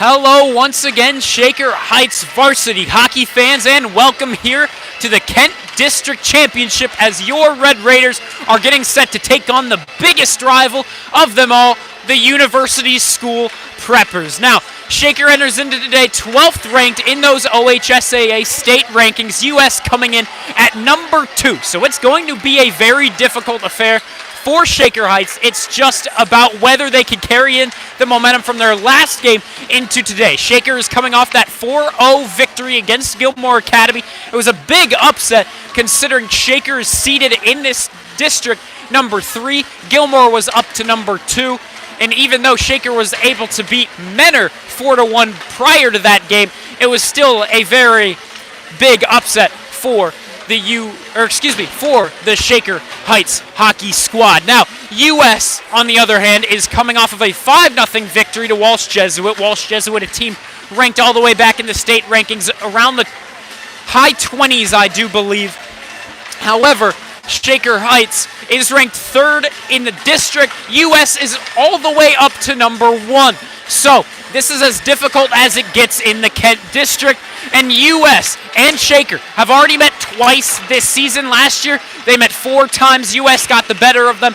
Hello once again, Shaker Heights Varsity hockey fans, and welcome here to the Kent District Championship as your Red Raiders are getting set to take on the biggest rival of them all, the University School Preppers. Now, Shaker enters into today 12th ranked in those OHSAA state rankings, US coming in at number 2. So it's going to be a very difficult affair for Shaker Heights. It's just about whether they can carry in the momentum from their last game into today. Shaker is coming off that 4-0 victory against Gilmore Academy. It was a big upset considering Shaker is seated in this district number 3. Gilmore was up to number 2. And even though Shaker was able to beat Menor 4-1 prior to that game, it was still a very big upset for the Shaker Heights hockey squad. Now, US, on the other hand, is coming off of a 5-0 victory to Walsh Jesuit. Walsh Jesuit, a team ranked all the way back in the state rankings around the high 20s, I do believe. However, Shaker Heights is ranked 3rd in the district. US is all the way up to number 1. So, this is as difficult as it gets in the Kent district. And US and Shaker have already met twice this season. Last year, they met 4 times. US got the better of them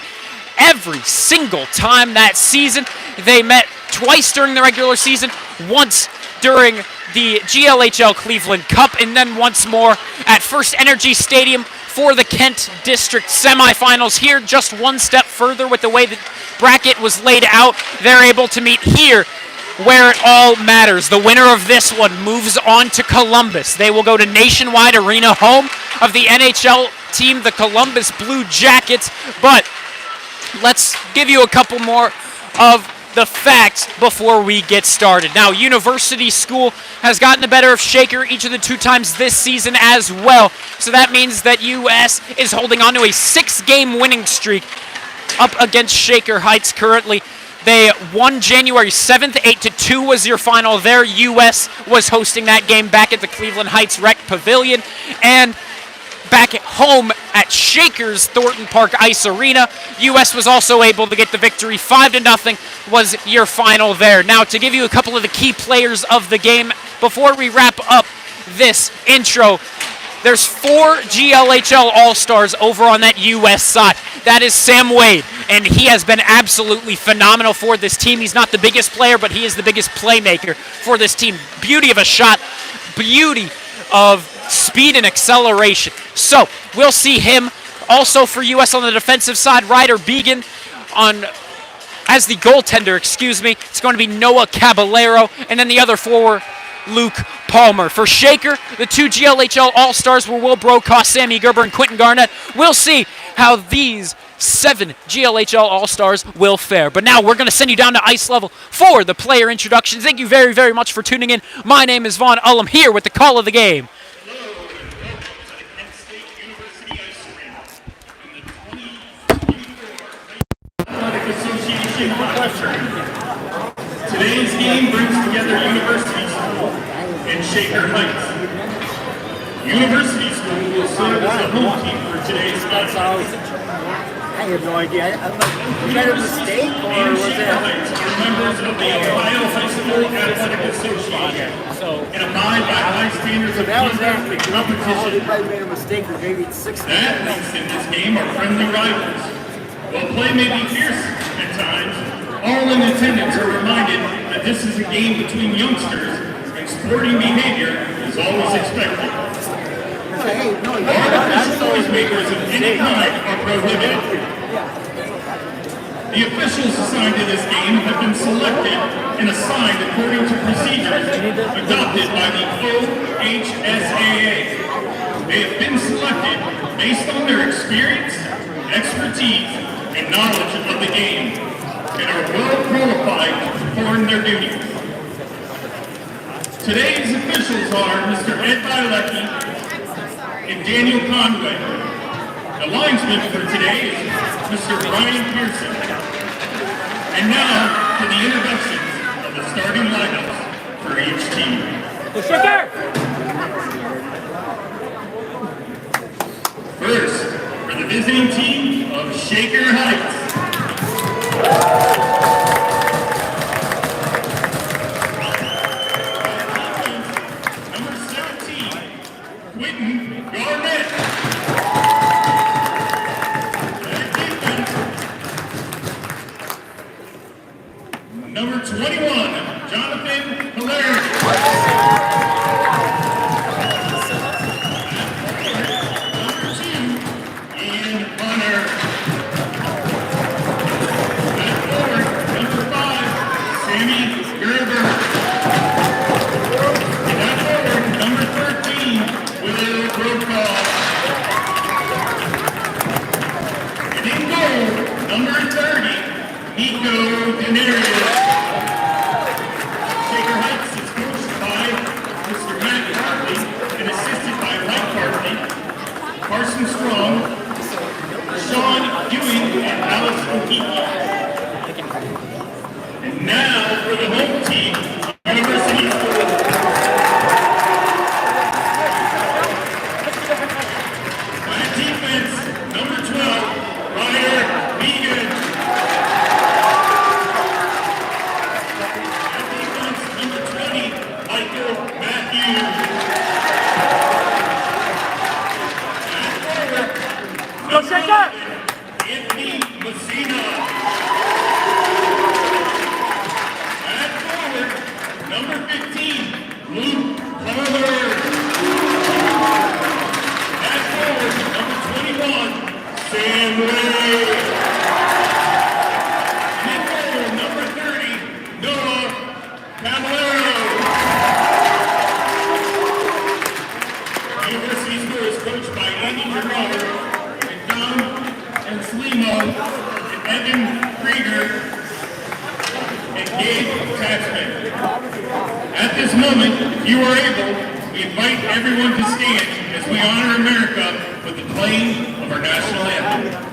every single time that season. They met twice during the regular season, once during the GLHL Cleveland Cup, and then once more at First Energy Stadium for the Kent District semifinals. Here, just one step further with the way the bracket was laid out. They're able to meet here where it all matters. The winner of this one moves on to Columbus. They will go to Nationwide Arena, home of the NHL team, the Columbus Blue Jackets. But let's give you a couple more of the facts before we get started. Now, University School has gotten the better of Shaker each of the 2 times this season as well. So that means that US is holding on to a 6-game winning streak up against Shaker Heights currently. They won January 7th, 8-2 was your final there. US was hosting that game back at the Cleveland Heights Rec Pavilion. And back at home at Shaker's Thornton Park Ice Arena, US was also able to get the victory. 5-0 was your final there. Now, to give you a couple of the key players of the game before we wrap up this intro, there's 4 GLHL All-Stars over on that US side. That is Sam Wade, and he has been absolutely phenomenal for this team. He's not the biggest player, but he is the biggest playmaker for this team. Beauty of a shot, beauty of speed and acceleration. So, we'll see him. Also for US on the defensive side, Ryder Began as the goaltender, It's going to be Noah Caballero, and then the other forward, Luke Palmer. For Shaker, the 2 GLHL All-Stars were Will Brokaw, Sammy Gerber, and Quentin Garnett. We'll see how these 7 GLHL All-Stars will fare. But now we're going to send you down to ice level for the player introduction. Thank you very, very much for tuning in. My name is Vaughn Ullum here with the call of the game. Today's game brings together University School and Shaker Heights. University School will serve as the home team for today's match. I have no idea. Was that a mistake or was Shaker Heights are members of the Ohio High School Athletic Association and abide by high standards of conduct and competition. They probably made a mistake or maybe it's 6. That makes in this game are friendly rivals. While play may be fierce at times, all in attendance are reminded that this is a game between youngsters and sporting behavior is always expected. Artificial noisemakers of any kind are prohibited. The officials assigned to this game have been selected and assigned according to procedures adopted by the OHSAA. They have been selected based on their experience, expertise, and knowledge of the game, and are well qualified to perform their duties. Today's officials are Mr. Ed Bilecki and Daniel Conway. The linesman for today is Mr. Ryan Pearson. And now for the introductions of the starting lineups for each team. First, for the visiting team of Shaker Heights. able, we invite everyone to stand as we honor America with the playing of our national anthem.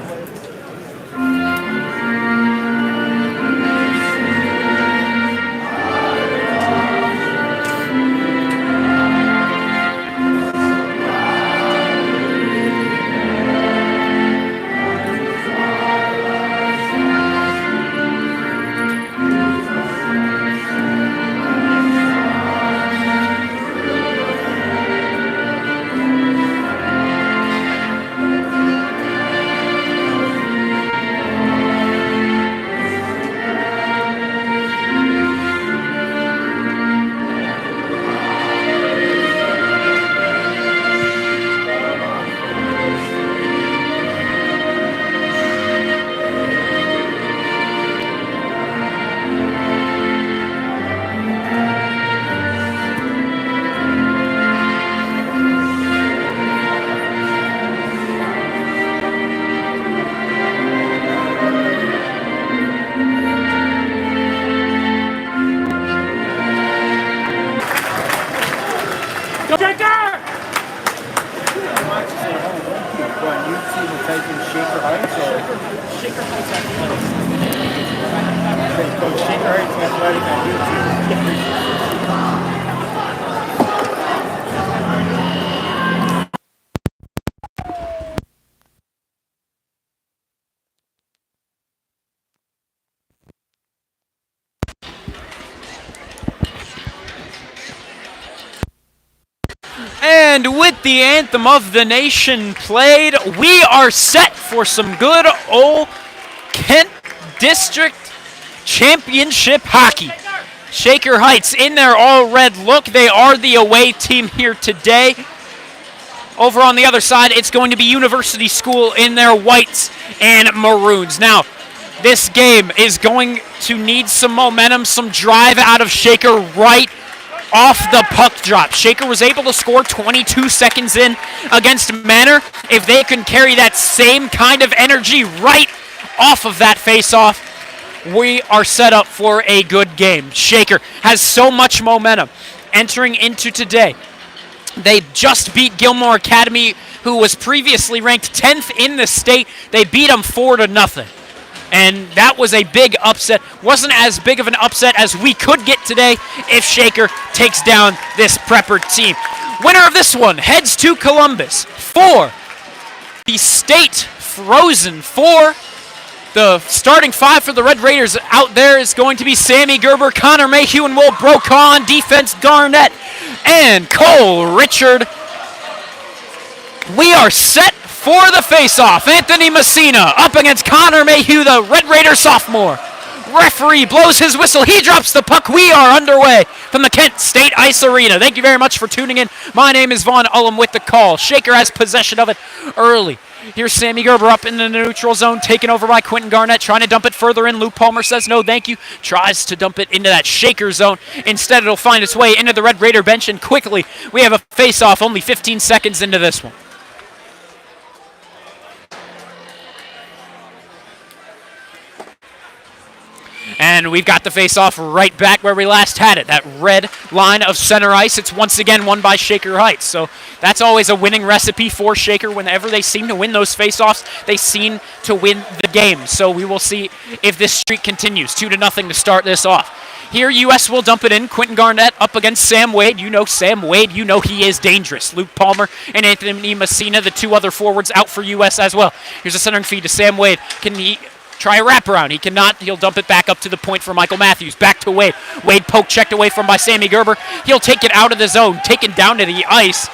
And with the anthem of the nation played, we are set for some good old Kent District Championship hockey. Shaker Heights in their all-red look. They are the away team here today. Over on the other side, it's going to be University School in their whites and maroons. Now, this game is going to need some momentum, some drive out of Shaker right off the puck drop. Shaker was able to score 22 seconds in against Manor. If they can carry that same kind of energy right off of that face-off, we are set up for a good game. Shaker has so much momentum entering into today. They just beat Gilmore Academy, who was previously ranked 10th in the state. They beat them 4-0. And that was a big upset. Wasn't as big of an upset as we could get today if Shaker takes down this Prepper team. Winner of this one heads to Columbus for the state Frozen 4. The starting five for the Red Raiders out there is going to be Sammy Gerber, Connor Mayhew, and Will Brokaw on defense, Garnett and Cole Richard. We are set for the face-off. Anthony Messina up against Connor Mayhew, the Red Raider sophomore. Referee blows his whistle. He drops the puck. We are underway from the Kent State Ice Arena. Thank you very much for tuning in. My name is Vaughn Ullum with the call. Shaker has possession of it early. Here's Sammy Gerber up in the neutral zone, taken over by Quentin Garnett, trying to dump it further in. Luke Palmer says no, thank you. Tries to dump it into that Shaker zone. Instead, it'll find its way into the Red Raider bench, and quickly we have a face-off only 15 seconds into this one. And we've got the face-off right back where we last had it. That red line of center ice. It's once again won by Shaker Heights. So that's always a winning recipe for Shaker. Whenever they seem to win those face-offs, they seem to win the game. So we will see if this streak continues. 2-0 to start this off. Here, U.S. will dump it in. Quentin Garnett up against Sam Wade. You know Sam Wade. You know he is dangerous. Luke Palmer and Anthony Messina, the two other forwards, out for U.S. as well. Here's a centering feed to Sam Wade. Can he try a wraparound? He cannot. He'll dump it back up to the point for Michael Matthews. Back to Wade. Wade poke checked away from by Sammy Gerber. He'll take it out of the zone. Taken down to the ice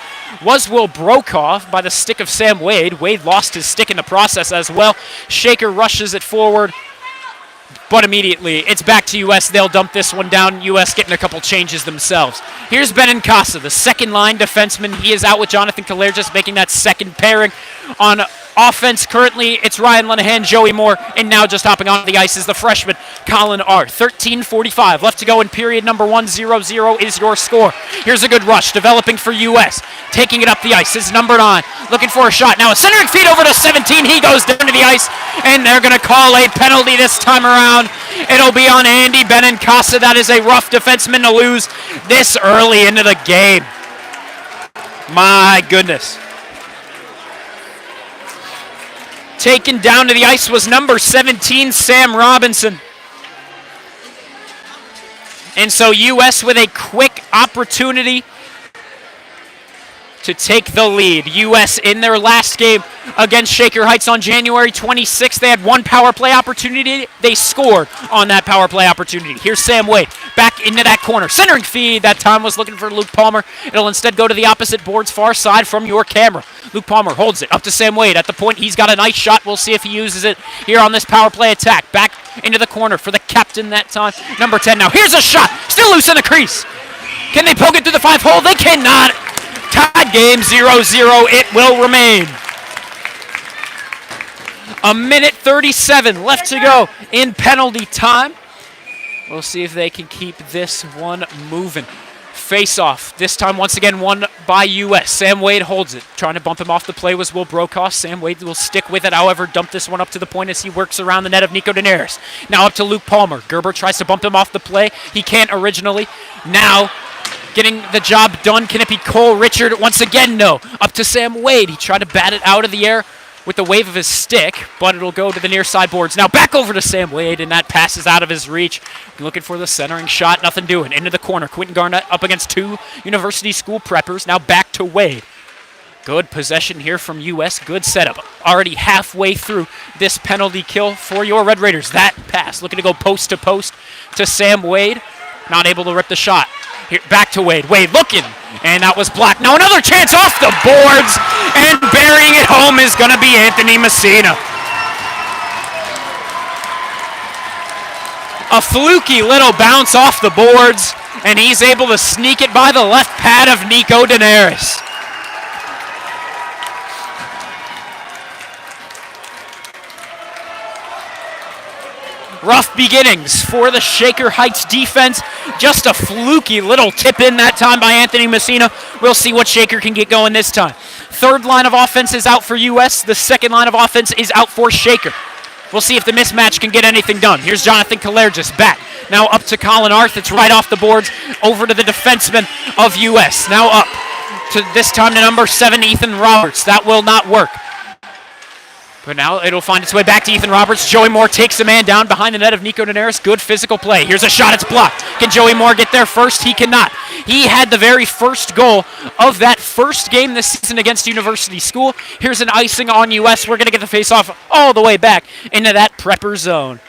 was Will Brokaw by the stick of Sam Wade. Wade lost his stick in the process as well. Shaker rushes it forward, but immediately it's back to U.S. They'll dump this one down. U.S. getting a couple changes themselves. Here's Ben Nkasa, the second line defenseman. He is out with Jonathan Kaler, just making that second pairing. On offense, currently, it's Ryan Lenahan, Joey Moore, and now just hopping on the ice is the freshman, Colin R. 13:45 left to go in period number 1. 0-0 is your score. Here's a good rush, developing for U.S. Taking it up the ice is number 9, looking for a shot. Now a centering feed over to 17. He goes down to the ice, and they're going to call a penalty this time around. rebound. It'll be on Andy Benincasa. That is a rough defenseman to lose this early into the game. My goodness. Taken down to the ice was number 17, Sam Robinson. And so U.S. with a quick opportunity to take the lead. U.S. in their last game against Shaker Heights on January 26th. They had one power play opportunity. They scored on that power play opportunity. Here's Sam Wade back into that corner. Centering feed. That time was looking for Luke Palmer. It'll instead go to the opposite board's far side from your camera. Luke Palmer holds it up to Sam Wade. At the point, he's got a nice shot. We'll see if he uses it here on this power play attack. Back into the corner for the captain that time. Number 10 now. Here's a shot. Still loose in the crease. Can they poke it through the 5-hole? They cannot. Tied game 0-0. It will remain. A minute 37 left to go in penalty time. We'll see if they can keep this one moving. Face-off. This time, once again, won by U.S. Sam Wade holds it. Trying to bump him off the play was Will Brokaw. Sam Wade will stick with it, however, dump this one up to the point as he works around the net of Nico Daenerys. Now up to Luke Palmer. Gerber tries to bump him off the play. He can't originally. Now getting the job done. Can it be Cole Richard? Once again, no. Up to Sam Wade. He tried to bat it out of the air with the wave of his stick, but it'll go to the near side boards. Now back over to Sam Wade, and that pass is out of his reach. Looking for the centering shot, nothing doing. Into the corner, Quentin Garnett up against two University School preppers. Now back to Wade. Good possession here from U.S. Good setup. Already halfway through this penalty kill for your Red Raiders. That pass, looking to go post to Sam Wade. Not able to rip the shot. Here, back to Wade. Wade looking, and that was blocked. Now another chance off the boards, and burying it home is going to be Anthony Messina. A fluky little bounce off the boards, and he's able to sneak it by the left pad of Nico Daenerys. Rough beginnings for the Shaker Heights defense. Just a fluky little tip in that time by Anthony Messina. We'll see what Shaker can get going this time. Third line of offense is out for U.S. The second line of offense is out for Shaker. We'll see if the mismatch can get anything done. Here's Jonathan Kalergis back. Now up to Colin Arth. It's right off the boards. Over to the defenseman of U.S. Now up to this time to number 7, Ethan Roberts. That will not work. But now it'll find its way back to Ethan Roberts. Joey Moore takes a man down behind the net of Nico Daenerys. Good physical play. Here's a shot. It's blocked. Can Joey Moore get there first? He cannot. He had the very first goal of that first game this season against University School. Here's an icing on U.S. We're going to get the face-off all the way back into that prepper zone.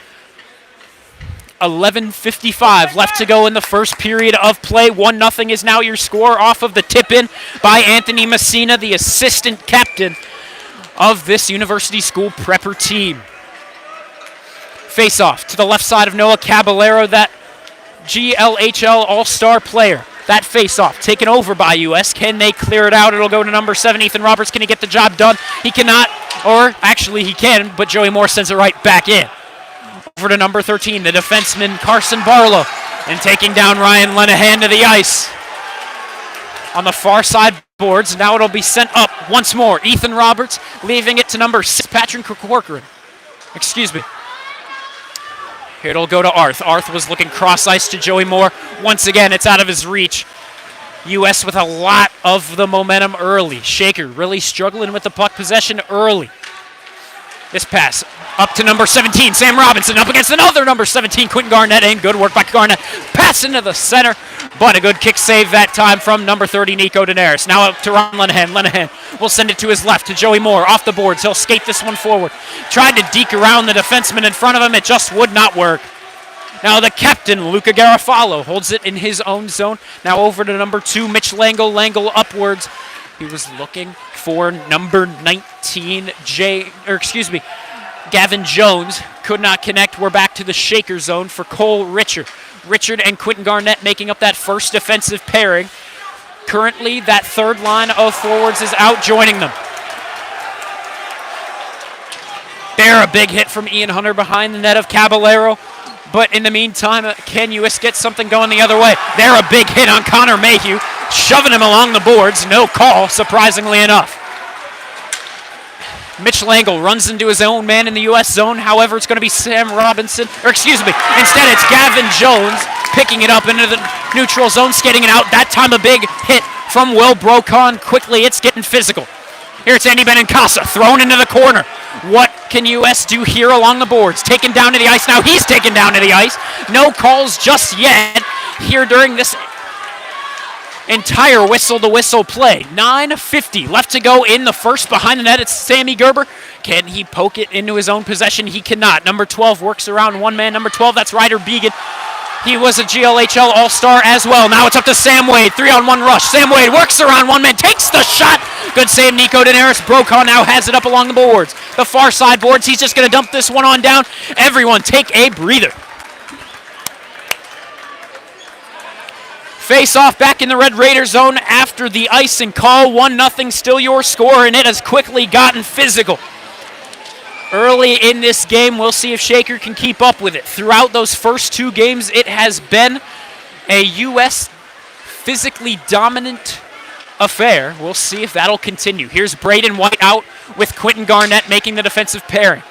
11:55 left to go in the first period of play. 1-0 is now your score off of the tip-in by Anthony Messina, the assistant captain of this University School prepper team. Face-off to the left side of Noah Caballero, that GLHL All-Star player. That face-off taken over by U.S. Can they clear it out? It'll go to number 7, Ethan Roberts. Can he get the job done? He cannot, or actually he can, but Joey Moore sends it right back in. Over to number 13, the defenseman Carson Barlow, and taking down Ryan Lenahan to the ice. On the far side boards, now it'll be sent up once more. Ethan Roberts leaving it to number 6, Patrick Corcoran. Excuse me. Here it'll go to Arth. Arth was looking cross-ice to Joey Moore. Once again, it's out of his reach. U.S. with a lot of the momentum early. Shaker really struggling with the puck possession early. This pass up to number 17, Sam Robinson, up against another number 17, Quentin Garnett, and good work by Garnett. Pass into the center, but a good kick save that time from number 30, Nico Daenerys. Now up to Ron Lenahan. Lenahan will send it to his left to Joey Moore, off the boards. He'll skate this one forward. Tried to deke around the defenseman in front of him. It just would not work. Now the captain, Luca Garofalo, holds it in his own zone. Now over to number 2, Mitch Langle. Langle upwards. He was looking for number 19, Gavin Jones. Could not connect. We're back to the Shaker zone for Cole Richard. Richard and Quentin Garnett making up that first defensive pairing. Currently, that third line of forwards is out, joining them. There, a big hit from Ian Hunter behind the net of Caballero. But in the meantime, can US get something going the other way? There, a big hit on Connor Mayhew, shoving him along the boards. No call, surprisingly enough. Mitch Langle runs into his own man in the U.S. zone. However, it's going to be Sam Robinson, or excuse me, instead it's Gavin Jones picking it up into the neutral zone, skating it out. That time a big hit from Will Brocon. Quickly, it's getting physical. Here it's Andy Benincasa thrown into the corner. What can U.S. do here along the boards? Taken down to the ice. Now he's taken down to the ice. No calls just yet here during this entire whistle-to-whistle play. 9:50 left to go in the first. Behind the net, it's Sammy Gerber. Can he poke it into his own possession? He cannot. Number 12 works around one man. Number 12, that's Ryder Began. He was a GLHL All-Star as well. Now it's up to Sam Wade. 3-on-1 rush. Sam Wade works around one man, takes the shot. Good save, Nico Daenerys. Brocon now has it up along the boards. The far side boards, he's just going to dump this one on down. Everyone take a breather. Face off back in the Red Raider zone after the icing call. 1-0 still your score, and it has quickly gotten physical. Early in this game, we'll see if Shaker can keep up with it. Throughout those first two games, it has been a U.S. physically dominant affair. We'll see if that'll continue. Here's Braden White out with Quentin Garnett making the defensive pairing.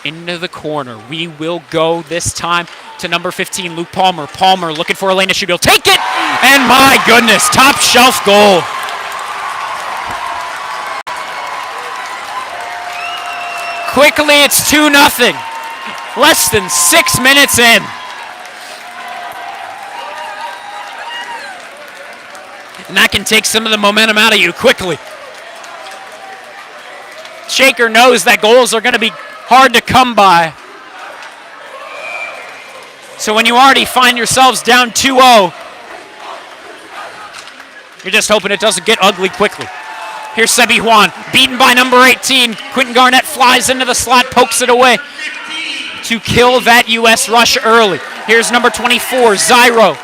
Into the corner. We will go this time to number 15, Luke Palmer. Palmer looking for Elena Shubil. Take it! And my goodness, top shelf goal. Quickly, it's 2-0. Less than 6 minutes in. And that can take some of the momentum out of you quickly. Shaker knows that goals are going to be hard to come by. So when you already find yourselves down 2-0, you're just hoping it doesn't get ugly quickly. Here's Sebi Juan, beaten by number 18. Quentin Garnett flies into the slot, pokes it away to kill that U.S. rush early. Here's number 24, Zyro,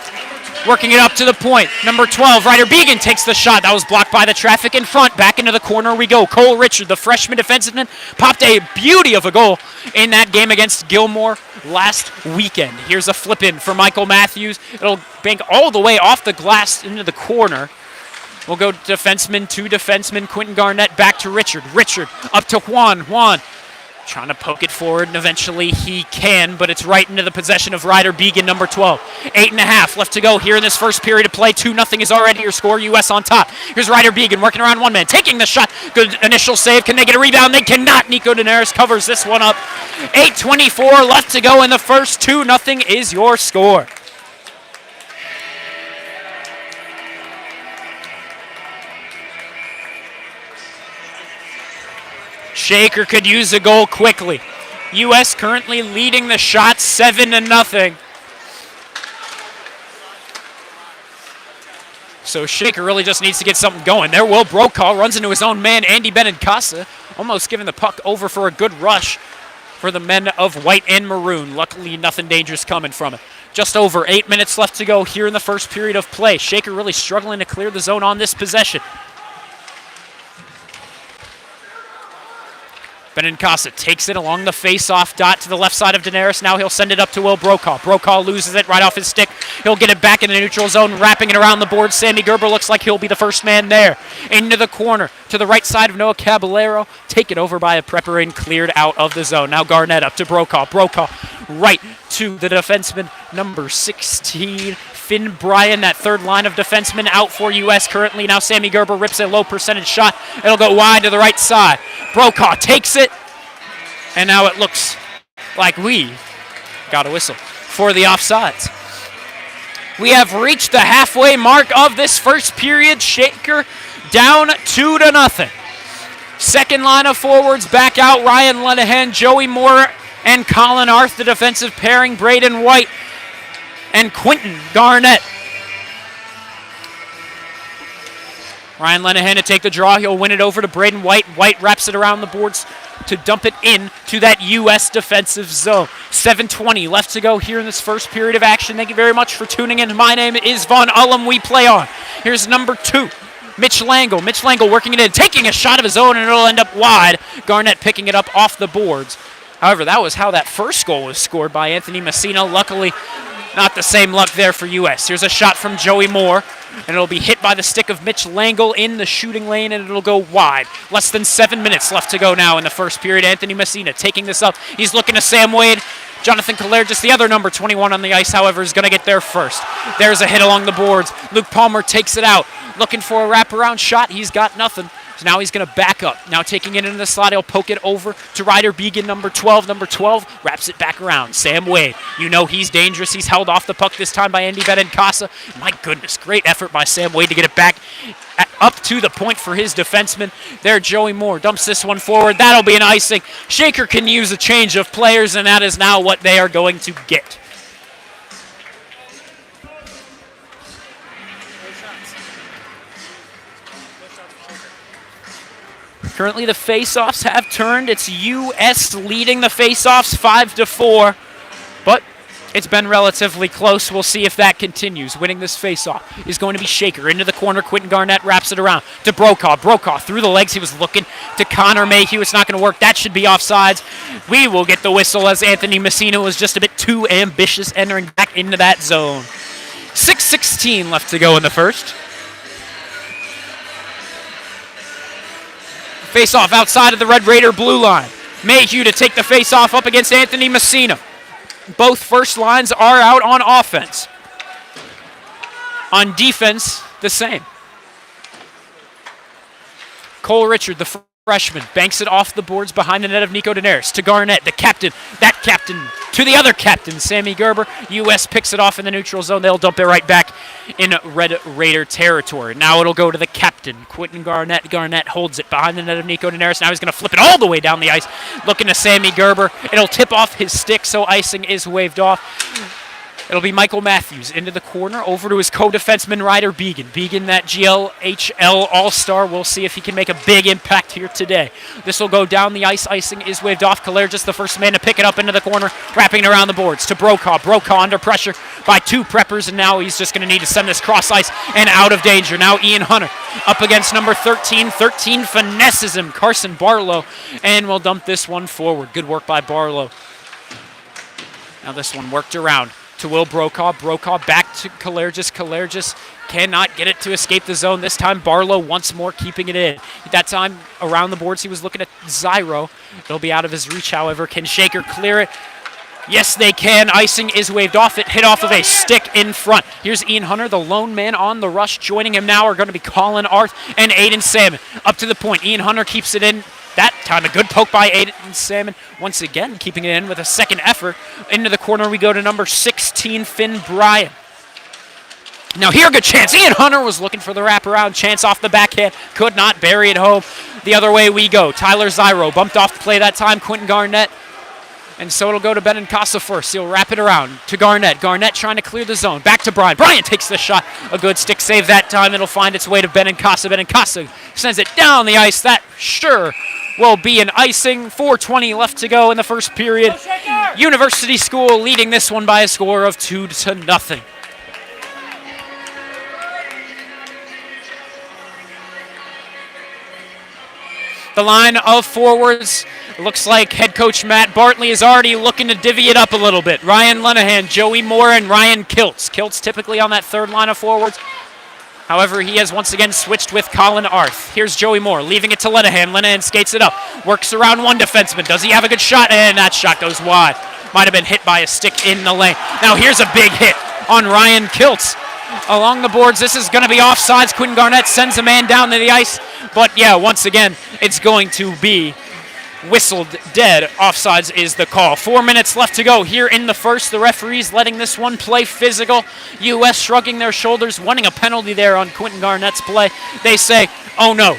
working it up to the point. Number 12, Ryder Began takes the shot. That was blocked by the traffic in front. Back into the corner we go. Cole Richard, the freshman defenseman, popped a beauty of a goal in that game against Gilmore last weekend. Here's a flip in for Michael Matthews. It'll bank all the way off the glass into the corner. We'll go defenseman to defenseman. Quentin Garnett back to Richard. Richard up to Juan. Juan trying to poke it forward, and eventually he can, but it's right into the possession of Ryder Began, number 12. 8.5 left to go here in this first period of play. 2-0 is already your score. U.S. on top. Here's Ryder Began working around one man, taking the shot. Good initial save. Can they get a rebound? They cannot. Nico Daenerys covers this one up. 8:24 left to go in the first. 2-0 is your score. Shaker could use a goal quickly. U.S. currently leading the shots 7-0. So Shaker really just needs to get something going. There Will Brokaw runs into his own man, Andy Benincasa, almost giving the puck over for a good rush for the men of white and maroon. Luckily, nothing dangerous coming from it. Just over 8 minutes left to go here in the first period of play. Shaker really struggling to clear the zone on this possession. Benincasa takes it along the face-off dot to the left side of Daenerys. Now he'll send it up to Will Brokaw. Brokaw loses it right off his stick. He'll get it back in the neutral zone, wrapping it around the board. Sammy Gerber looks like he'll be the first man there. Into the corner to the right side of Noah Caballero. Taken over by a prepper and cleared out of the zone. Now Garnett up to Brokaw. Brokaw right to the defenseman, number 16. Finn Bryan, that third line of defensemen, out for U.S. currently. Now Sammy Gerber rips a low percentage shot. It'll go wide to the right side. Brokaw takes it. And now it looks like we got a whistle for the offsides. We have reached the halfway mark of this first period. Shaker down 2-0. Second line of forwards back out. Ryan Lenahan, Joey Moore, and Colin Arth, the defensive pairing. Braden White and Quentin Garnett. Ryan Lenahan to take the draw. He'll win it over to Braden White. White wraps it around the boards to dump it in to that U.S. defensive zone. 7:20 left to go here in this first period of action. Thank you very much for tuning in. My name is Vaughn Ullum. We play on. Here's number 2, Mitch Langle. Mitch Langle working it in, taking a shot of his own, and it'll end up wide. Garnett picking it up off the boards. However, that was how that first goal was scored by Anthony Messina. Luckily, Not the same luck there for U.S. Here's a shot from Joey Moore, and it'll be hit by the stick of Mitch Langle in the shooting lane, and it'll go wide. Less than 7 minutes left to go now in the first period. Anthony Messina taking this up. He's looking to Sam Wade. Jonathan Kalergis, the other number 21 on the ice, however, is going to get there first. There's a hit along the boards. Luke Palmer takes it out. Looking for a wraparound shot. He's got nothing. So now he's going to back up. Now taking it into the slot, he'll poke it over to Ryder Began, number 12. Number 12 wraps it back around. Sam Wade, you know he's dangerous. He's held off the puck this time by Andy Benincasa. My goodness, great effort by Sam Wade to get it back up to the point for his defenseman. There, Joey Moore dumps this one forward. That'll be an icing. Shaker can use a change of players, and that is now what they are going to get. Currently, the face-offs have turned. It's U.S. leading the face-offs 5-4, but it's been relatively close. We'll see if that continues. Winning this face-off is going to be Shaker. Into the corner, Quentin Garnett wraps it around to Brokaw. Brokaw through the legs. He was looking to Connor Mayhew. It's not going to work. That should be offsides. We will get the whistle as Anthony Messina was just a bit too ambitious entering back into that zone. 6:16 left to go in the first. Face-off outside of the Red Raider blue line. Mayhew to take the face-off up against Anthony Messina. Both first lines are out on offense. On defense, the same. Cole Richard, the freshman, banks it off the boards behind the net of Nico Daenerys to Garnett, the captain. That captain to the other captain, Sammy Gerber. U.S. picks it off in the neutral zone. They'll dump it right back in Red Raider territory. Now it'll go to the captain, Quentin Garnett. Garnett holds it behind the net of Nico Daenerys. Now he's going to flip it all the way down the ice, looking to Sammy Gerber. It'll tip off his stick, so icing is waved off. It'll be Michael Matthews into the corner, over to his co-defenseman, Ryder Began. Began, that GLHL All-Star. We'll see if he can make a big impact here today. This will go down the ice. Icing is waved off. Kalergis, the first man to pick it up into the corner, wrapping it around the boards to Brokaw. Brokaw under pressure by two preppers, and now he's just going to need to send this cross ice and out of danger. Now Ian Hunter up against number 13. 13 finesses him, Carson Barlow, and we'll dump this one forward. Good work by Barlow. Now this one worked around to Will Brokaw. Brokaw back to Kalergis. Kalergis cannot get it to escape the zone. This time Barlow once more keeping it in. That time around the boards he was looking at Zyro. It'll be out of his reach, however. Can Shaker clear it? Yes, they can. Icing is waved off. It hit off of a stick in front. Here's Ian Hunter, the lone man on the rush. Joining him now are going to be Colin Arth and Aiden Salmon. Up to the point. Ian Hunter keeps it in. That time a good poke by Aiden Salmon. Once again, keeping it in with a second effort. Into the corner we go to number 16, Finn Bryan. Now here, good chance. Ian Hunter was looking for the wraparound chance off the backhand. Could not bury it home. The other way we go. Tyler Zyro bumped off the play that time. Quentin Garnett. And so it'll go to Benincasa first. He'll wrap it around to Garnett. Garnett trying to clear the zone. Back to Bryan. Bryan takes the shot. A good stick save that time. It'll find its way to Benincasa. Benincasa sends it down the ice. That sure will be an icing. 4:20 left to go in the first period. University School leading this one by a score of 2-0. The line of forwards, looks like head coach Matt Bartley is already looking to divvy it up a little bit. Ryan Lenahan, Joey Moore, and Ryan Kiltz. Kiltz typically on that third line of forwards. However, he has once again switched with Colin Arth. Here's Joey Moore, leaving it to Lenahan. Lenahan skates it up, works around one defenseman. Does he have a good shot? And that shot goes wide. Might have been hit by a stick in the lane. Now here's a big hit on Ryan Kiltz. Along the boards, this is going to be offsides. Quentin Garnett sends a man down to the ice. But yeah, once again, it's going to be whistled dead. Offsides is the call. 4 minutes left to go here in the first. The referees letting this one play physical. U.S. shrugging their shoulders, wanting a penalty there on Quentin Garnett's play. They say, oh no.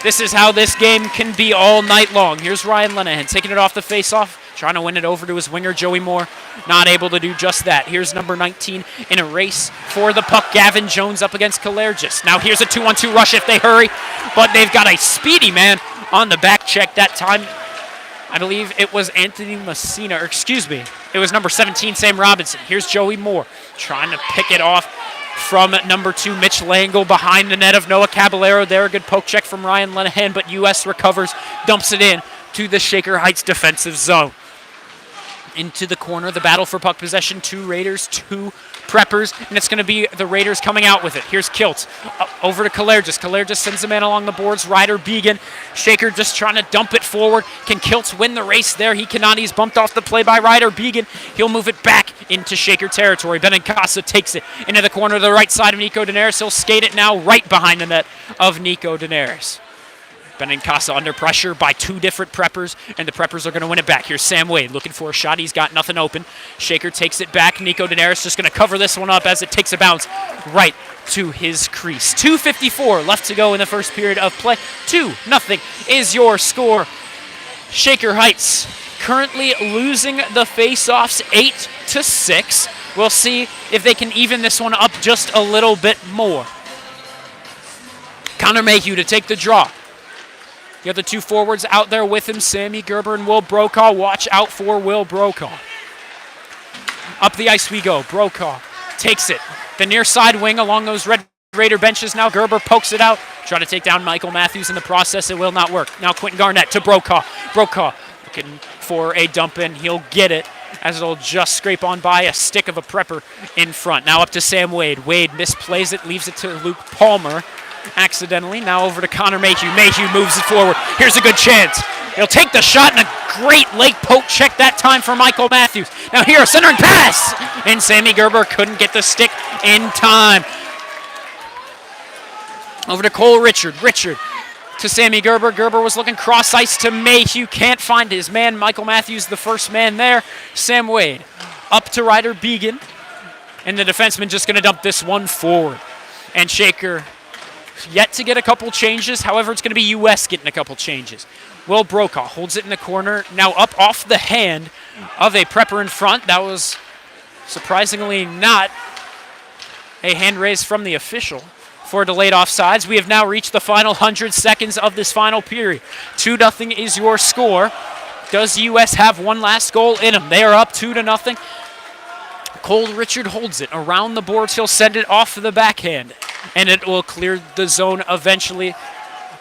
This is how this game can be all night long. Here's Ryan Lenahan taking it off the face-off, trying to win it over to his winger, Joey Moore. Not able to do just that. Here's number 19 in a race for the puck. Gavin Jones up against Kalergis. Now here's a 2-on-2 rush if they hurry, but they've got a speedy man on the back check that time. I believe it was Anthony Messina, or excuse me, it was number 17, Sam Robinson. Here's Joey Moore trying to pick it off from number 2, Mitch Langle, behind the net of Noah Caballero. There, a good poke check from Ryan Lenahan, but U.S. recovers, dumps it in to the Shaker Heights defensive zone. into the corner. The battle for puck possession. 2 Raiders, 2 Preppers, and it's going to be the Raiders coming out with it. Here's Kilt over to Kalergis. Kalergis sends a man along the boards. Ryder Began. Shaker just trying to dump it forward. Can Kilt win the race there? He cannot. He's bumped off the play by Ryder Began. He'll move it back into Shaker territory. Benincasa takes it into the corner to the right side of Nico Daenerys. He'll skate it now right behind the net of Nico Daenerys. Benincasa under pressure by 2 different Preppers, and the Preppers are going to win it back. Here's Sam Wade looking for a shot. He's got nothing open. Shaker takes it back. Nico Daenerys just going to cover this one up as it takes a bounce right to his crease. 2:54 left to go in the first period of play. 2-0 is your score. Shaker Heights currently losing the face-offs 8-6. We'll see if they can even this one up just a little bit more. Connor Mayhew to take the draw. The other 2 forwards out there with him, Sammy Gerber and Will Brokaw. Watch out for Will Brokaw. Up the ice we go. Brokaw takes it. The near side wing along those Red Raider benches now. Gerber pokes it out. Try to take down Michael Matthews in the process. It will not work. Now Quentin Garnett to Brokaw. Brokaw looking for a dump in. He'll get it as it'll just scrape on by a stick of a Prepper in front. Now up to Sam Wade. Wade misplays it, leaves it to Luke Palmer. Accidentally. Now over to Connor Mayhew. Mayhew moves it forward. Here's a good chance. He'll take the shot, and a great leg poke check that time for Michael Matthews. Now here, a centering pass, and Sammy Gerber couldn't get the stick in time. Over to Cole Richard. Richard to Sammy Gerber. Gerber was looking cross ice to Mayhew. Can't find his man. Michael Matthews, the first man there. Sam Wade up to Ryder Began, and the defenseman just going to dump this one forward. And Shaker yet to get a couple changes. However, it's going to be U.S. getting a couple changes. Will Brokaw holds it in the corner. Now up off the hand of a Prepper in front. That was surprisingly not a hand raise from the official for delayed offsides. We have now reached the final 100 seconds of this final period. 2-0 is your score. Does U.S. have one last goal in them? They are up 2-0. Cole Richard holds it around the boards. He'll send it off the backhand, and it will clear the zone eventually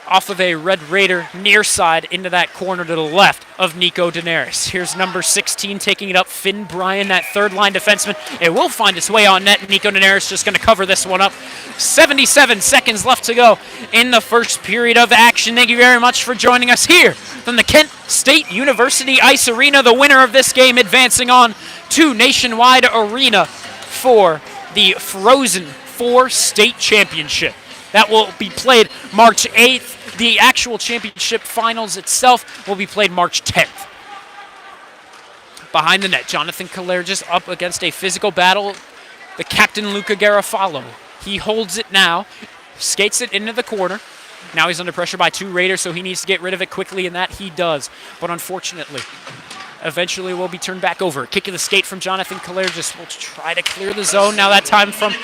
off of a Red Raider near side into that corner to the left of Nico Daenerys. Here's number 16 taking it up, Finn Bryan, that third-line defenseman. It will find its way on net. Nico Daenerys just going to cover this one up. 77 seconds left to go in the first period of action. Thank you very much for joining us here from the Kent State University Ice Arena. The winner of this game advancing on to Nationwide Arena for the Frozen 4 State Championship. That will be played March 8th. The actual championship finals itself will be played March 10th. Behind the net, Jonathan Kalergis up against a physical battle. The captain, Luca Garofalo. He holds it now, skates it into the corner. Now he's under pressure by 2 Raiders, so he needs to get rid of it quickly, and that he does. But unfortunately, eventually will be turned back over. Kick of the skate from Jonathan Kalergis will try to clear the zone. Now that time from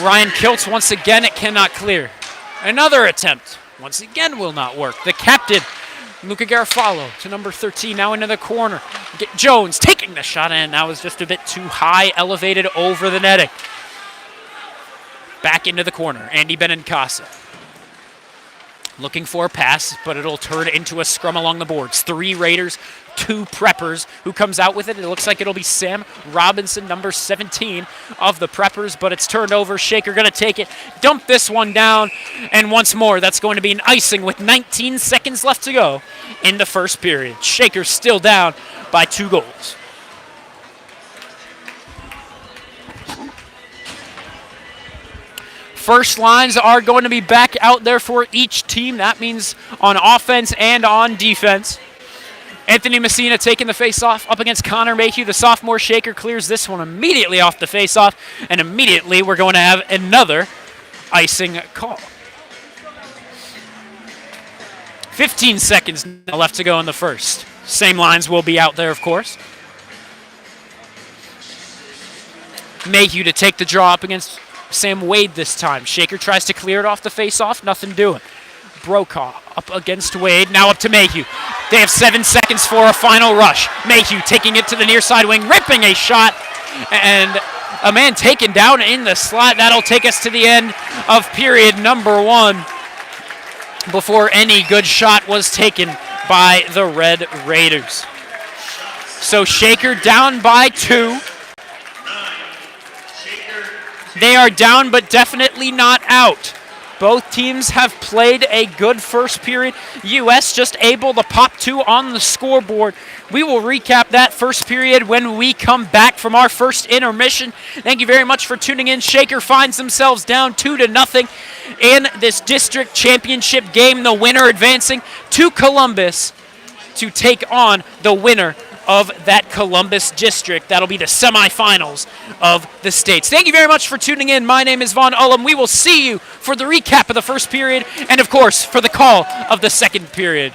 Ryan Kiltz. Once again, it cannot clear. Another attempt. Once again will not work. The captain, Luca Garofalo, to number 13, now into the corner. Jones taking the shot, and that was just a bit too high, elevated over the netting. Back into the corner, Andy Benincasa. Looking for a pass, but it'll turn into a scrum along the boards. 3 Raiders, 2 Preppers. Who comes out with it? It looks like it'll be Sam Robinson, number 17 of the Preppers, but it's turned over. Shaker going to take it, dump this one down, and once more, that's going to be an icing with 19 seconds left to go in the first period. Shaker still down by 2 goals. First lines are going to be back out there for each team. That means on offense and on defense. Anthony Messina taking the face-off up against Connor Mayhew. The sophomore Shaker clears this one immediately off the face-off, and immediately we're going to have another icing call. 15 seconds left to go in the first. Same lines will be out there, of course. Mayhew to take the draw up against Sam Wade this time. Shaker tries to clear it off the face-off. Nothing doing. Brokaw up against Wade. Now up to Mayhew. They have 7 seconds for a final rush. Mayhew taking it to the near side wing, ripping a shot, and a man taken down in the slot. That'll take us to the end of period number 1 before any good shot was taken by the Red Raiders. So Shaker down by 2. They are down, but definitely not out. Both teams have played a good first period. U.S. just able to pop 2 on the scoreboard. We will recap that first period when we come back from our first intermission. Thank you very much for tuning in. Shaker finds themselves down 2-0 in this district championship game. The winner advancing to Columbus to take on the winner of that Columbus district. That'll be the semifinals of the states. Thank you very much for tuning in. My name is Vaughn Ullum. We will see you for the recap of the first period and, of course, for the call of the second period.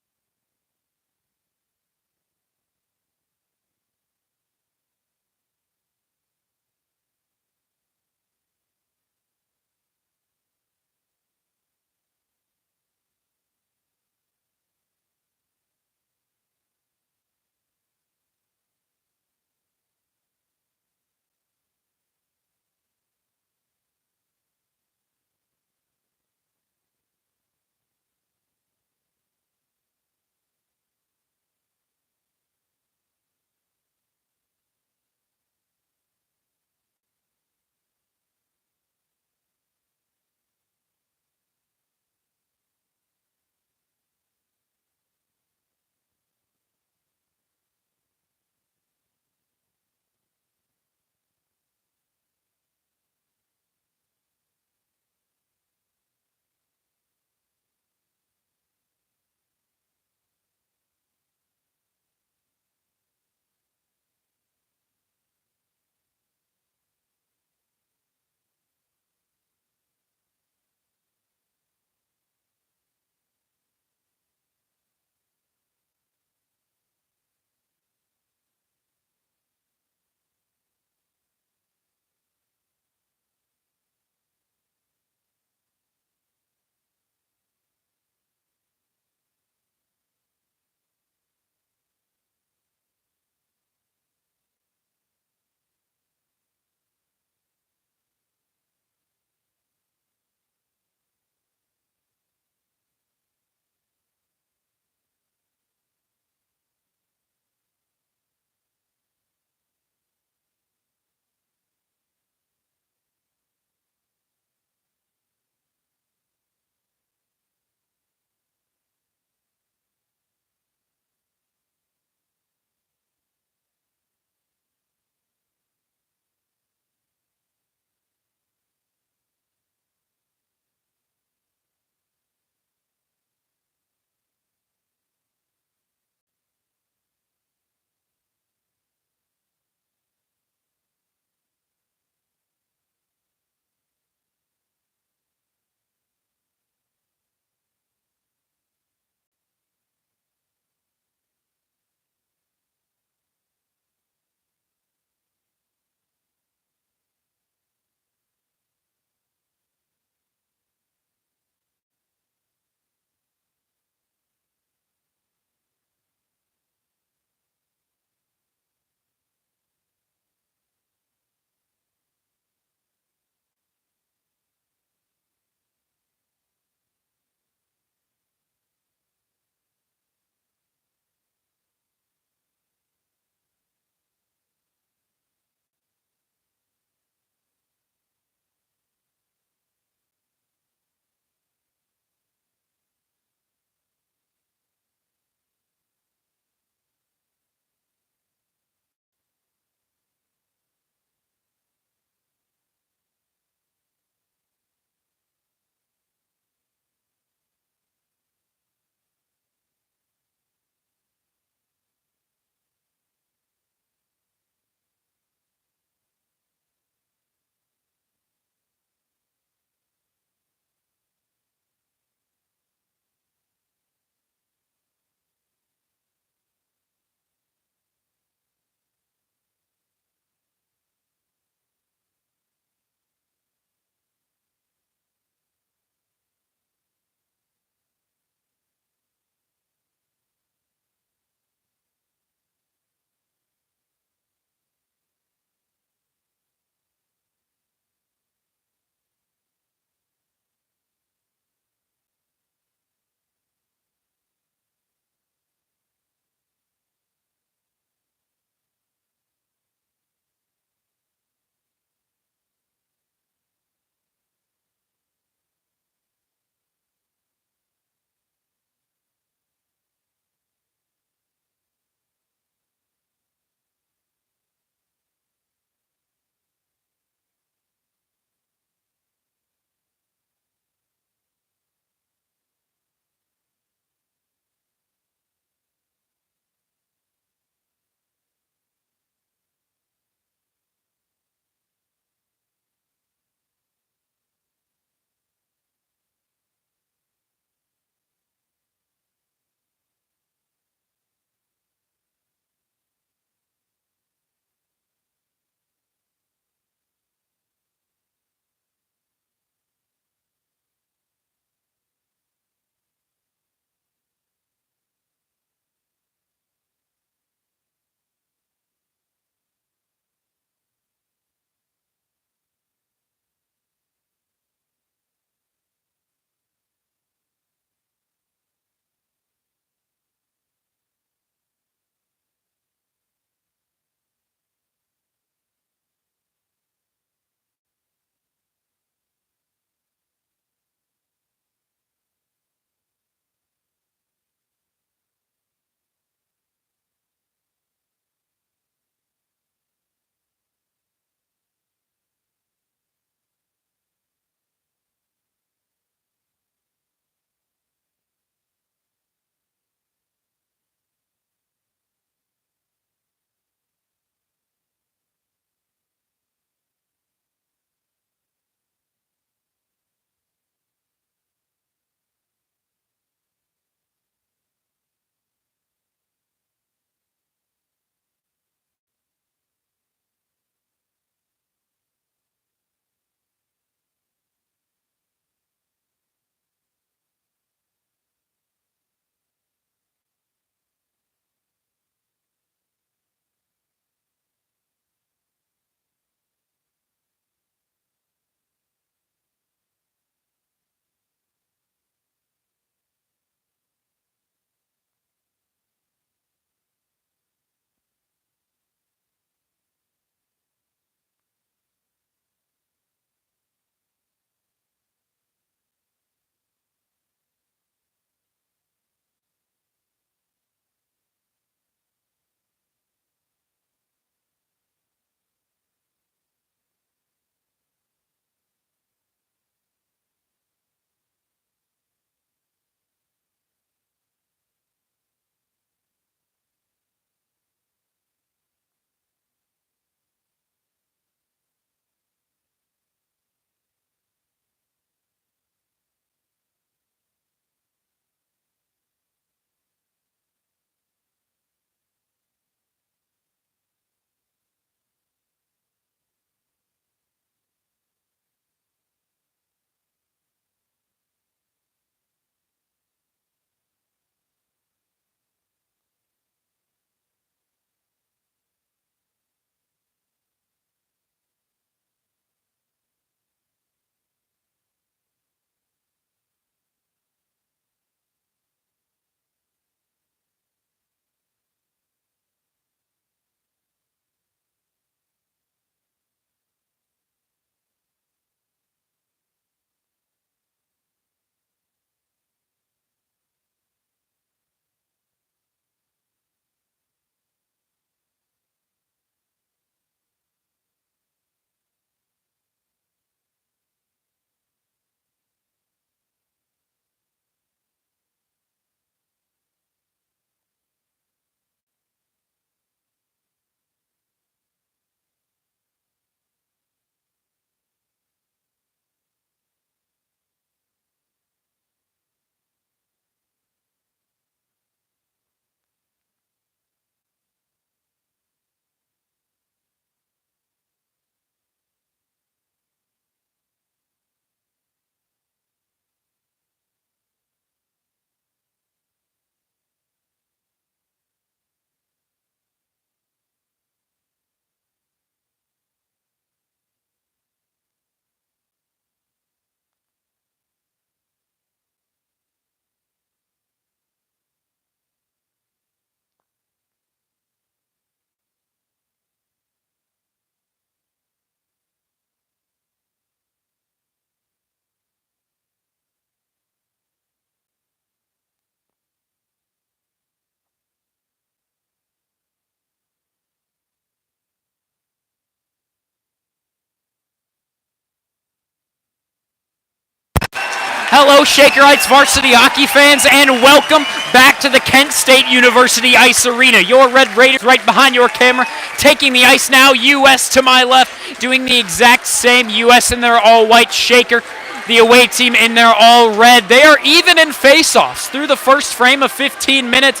Hello, Shakerites varsity hockey fans, and welcome back to the Kent State University Ice Arena. Your Red Raiders right behind your camera, taking the ice now. US to my left, doing the exact same. US in their all-white, Shaker, the away team, in their all-red. They are even in face-offs through the first frame of 15 minutes.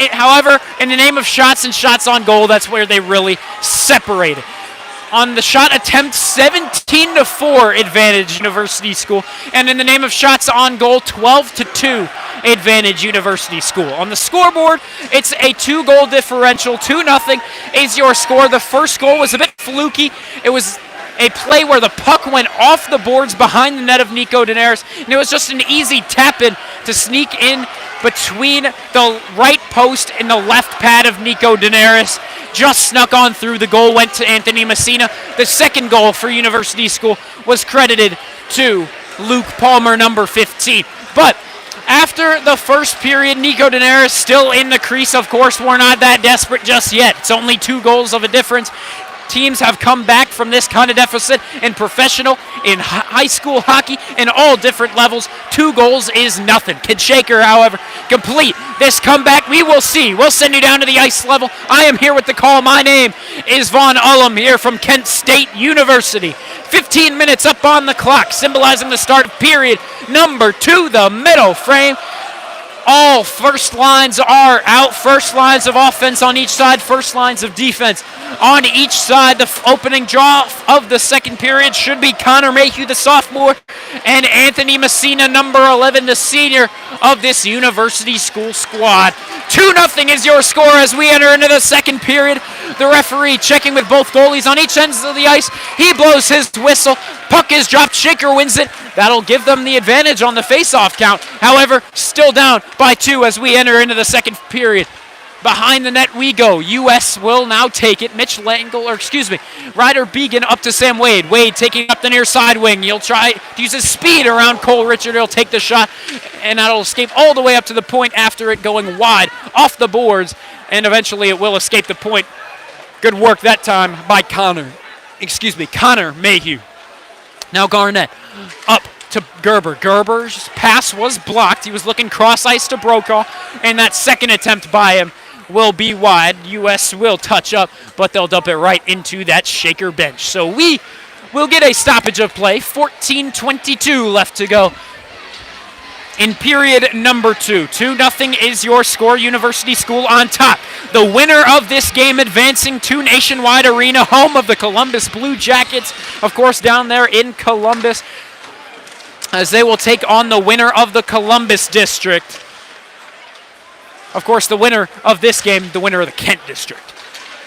However, in the name of shots and shots on goal, that's where they really separated. On the shot attempt, 17-4 advantage University School. And in the name of shots on goal, 12-2 advantage University School. On the scoreboard, it's a 2-goal differential. 2-0 is your score. The first goal was a bit fluky. It was a play where the puck went off the boards behind the net of Nico Daenerys, and it was just an easy tap-in to sneak in between the right post and the left pad of Nico Daenerys. Just snuck on through. The goal went to Anthony Messina. The second goal for University School was credited to Luke Palmer, number 15. But after the first period, Nico Daenerys still in the crease. Of course, we're not that desperate just yet. It's only 2 goals of a difference. Teams have come back from this kind of deficit in professional, in high school hockey, in all different levels. 2 goals is nothing. Can Shaker, however, complete this comeback? We will see. We'll send you down to the ice level. I am here with the call. My name is Vaughn Ullum here from Kent State University. 15 minutes up on the clock, symbolizing the start of period number 2, the middle frame. All first lines are out. First lines of offense on each side, first lines of defense on each side. The opening draw of the second period should be Connor Mayhew, the sophomore, and Anthony Messina, number 11, the senior of this University School squad. 2-0 is your score as we enter into the second period. The referee checking with both goalies on each ends of the ice. He blows his whistle. Puck is dropped. Shaker wins it. That'll give them the advantage on the face-off count. However, still down by 2 as we enter into the second period. Behind the net we go. US will now take it. Ryder Began up to Sam Wade. Wade taking up the near side wing. He'll try to use his speed around Cole Richard. He'll take the shot, and that'll escape all the way up to the point after it going wide off the boards, and eventually it will escape the point. Good work that time by Connor Mayhew. Now Garnett up to Gerber. Gerber's pass was blocked. He was looking cross-ice to Brokaw, and that second attempt by him will be wide. US will touch up, but they'll dump it right into that Shaker bench. So we will get a stoppage of play. 14:22 left to go in period number 2. 2-0 is your score. University School on top. The winner of this game advancing to Nationwide Arena, home of the Columbus Blue Jackets, of course, down there in Columbus, as they will take on the winner of the Columbus District. Of course, the winner of this game, the winner of the Kent District.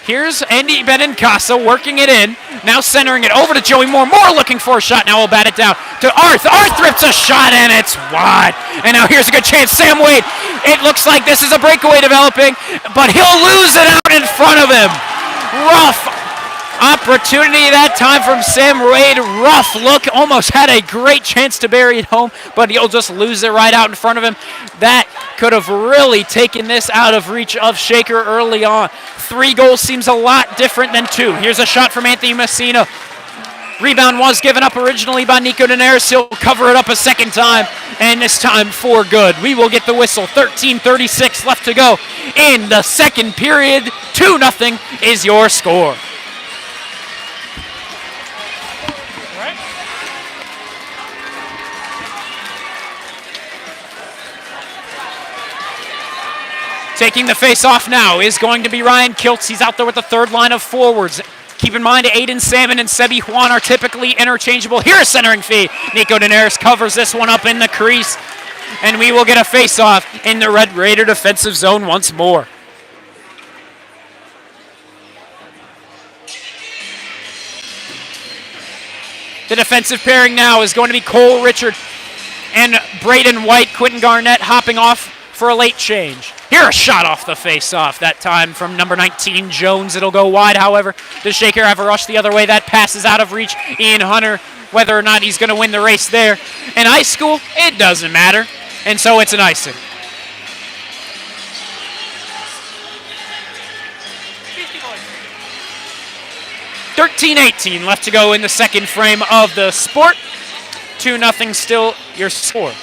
Here's Andy Benincasa working it in. Now centering it over to Joey Moore. Moore looking for a shot. Now we'll bat it down to Arth. Arth rips a shot, and it's wide. And now here's a good chance. Sam Wade. It looks like this is a breakaway developing, but he'll lose it out in front of him. Rough opportunity that time from Sam Wade. Rough look. Almost had a great chance to bury it home, but he'll just lose it right out in front of him. That could have really taken this out of reach of Shaker early on. 3 goals seems a lot different than 2. Here's a shot from Anthony Messina. Rebound was given up originally by Nico Daenerys. He'll cover it up a second time, and this time for good. We will get the whistle. 13:36 left to go in the second period. 2-0 is your score. Taking the face-off now is going to be Ryan Kiltz. He's out there with the third line of forwards. Keep in mind, Aiden Salmon and Sebi Juan are typically interchangeable. Here's a centering feed. Nico Daenerys covers this one up in the crease, and we will get a face-off in the Red Raider defensive zone once more. The defensive pairing now is going to be Cole Richard and Braden White. Quentin Garnett hopping off for a late change. Here, a shot off the face-off, that time from number 19, Jones. It'll go wide, however. Does Shaker have a rush the other way? That pass is out of reach. Ian Hunter, whether or not he's going to win the race there. In high school, it doesn't matter, and so it's an icing. $13-18 left to go in the second frame of the sport. 2-0 still your score.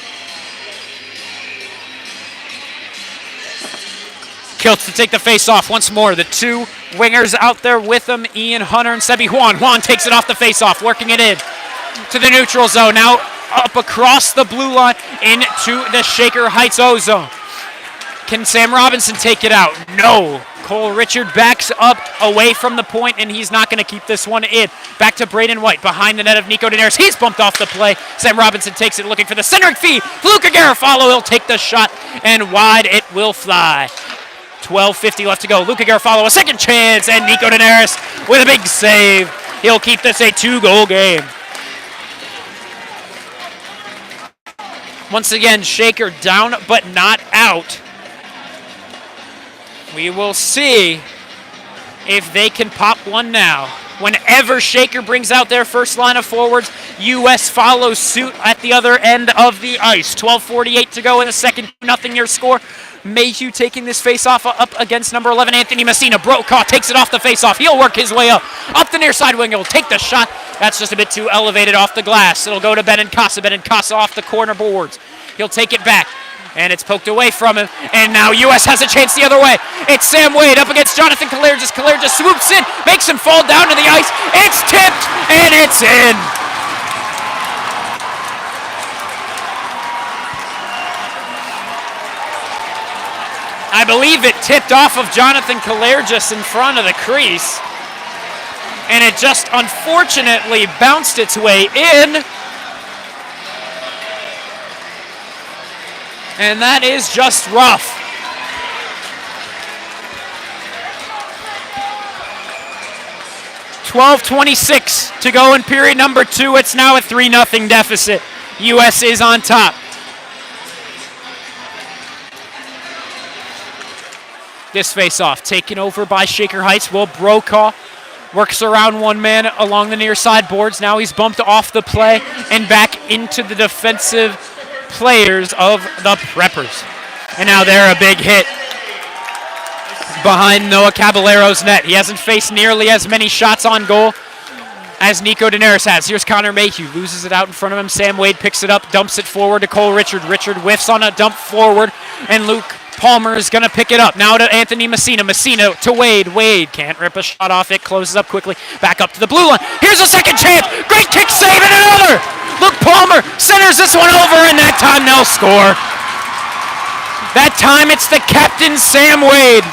Kilts to take the face off once more. The two wingers out there with him, Ian Hunter and Sebi Juan. Juan takes it off the face off, working it in to the neutral zone. Now up across the blue line into the Shaker Heights O-zone. Can Sam Robinson take it out? No. Cole Richard backs up away from the point, and he's not going to keep this one in. Back to Braden White behind the net of Nico Daenerys. He's bumped off the play. Sam Robinson takes it, looking for the centering feed. Luca Garofalo, he'll take the shot, and wide it will fly. 12:50 left to go. Luca Garofalo, a second chance, and Nico Daenerys with a big save. He'll keep this a 2-goal game. Once again, Shaker down but not out. We will see if they can pop one now. Whenever Shaker brings out their first line of forwards, U.S. follows suit at the other end of the ice. 12:48 to go in the second, 0 your score. Mayhew taking this face-off up against number 11, Anthony Messina. Brokaw takes it off the face-off. He'll work his way up the near side wing. He'll take the shot. That's just a bit too elevated off the glass. It'll go to Benincasa. Benincasa off the corner boards. He'll take it back. And it's poked away from him. And now U.S. has a chance the other way. It's Sam Wade up against Jonathan Kalergis. Kalergis swoops in, makes him fall down to the ice. It's tipped, and it's in. I believe it tipped off of Jonathan Kalergis in front of the crease. And it just unfortunately bounced its way in. And that is just rough. $12:26 to go in period number 2. It's now a 3-0 deficit. U.S. is on top. This face-off taken over by Shaker Heights. Will Brokaw works around one man along the near side boards. Now he's bumped off the play and back into the defensive players of the Preppers. And now they're a big hit behind Noah Caballero's net. He hasn't faced nearly as many shots on goal as Nico Daenerys has. Here's Connor Mayhew, loses it out in front of him. Sam Wade picks it up, dumps it forward to Cole Richard. Richard whiffs on a dump forward, and Luke Palmer is going to pick it up. Now to Anthony Messina. Messina to Wade. Wade can't rip a shot off. It closes up quickly. Back up to the blue line. Here's a second chance. Great kick save and another. Luke Palmer centers this one over, and that time they'll score. That time it's the captain, Sam Wade.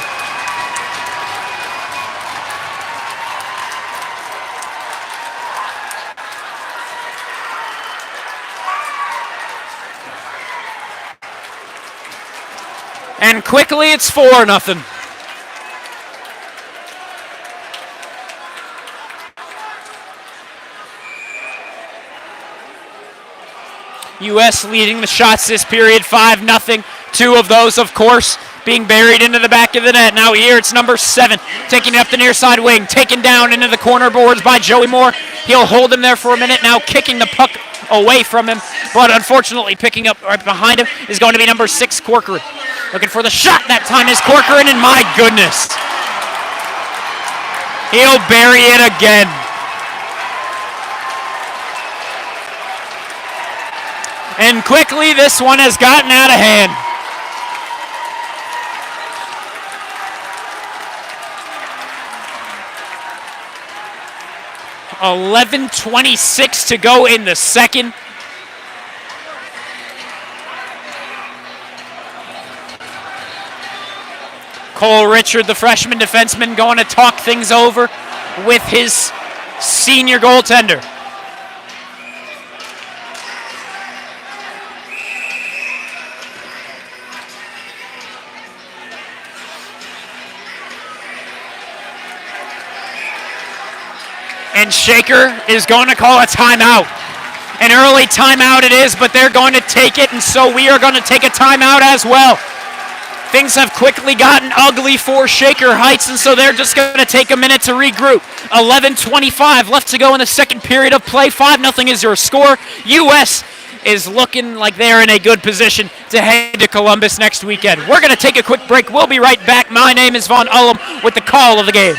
And quickly it's 4-0. U.S. leading the shots this period, 5-0. 2 of those, of course, being buried into the back of the net. Now here it's number 7, taking it up the near side wing, taken down into the corner boards by Joey Moore. He'll hold him there for a minute, now kicking the puck away from him, but unfortunately picking up right behind him is going to be number 6, Corcoran. Looking for the shot, that time is Corcoran, and my goodness. He'll bury it again. And quickly, this one has gotten out of hand. $11:26 to go in the second. Cole Richard, the freshman defenseman, going to talk things over with his senior goaltender. And Shaker is going to call a timeout. An early timeout it is, but they're going to take it, and so we are going to take a timeout as well. Things have quickly gotten ugly for Shaker Heights, and so they're just going to take a minute to regroup. 11:25 left to go in the second period of play. 5-0 is your score. U.S. is looking like they're in a good position to head to Columbus next weekend. We're going to take a quick break. We'll be right back. My name is Von Ullum with the call of the game.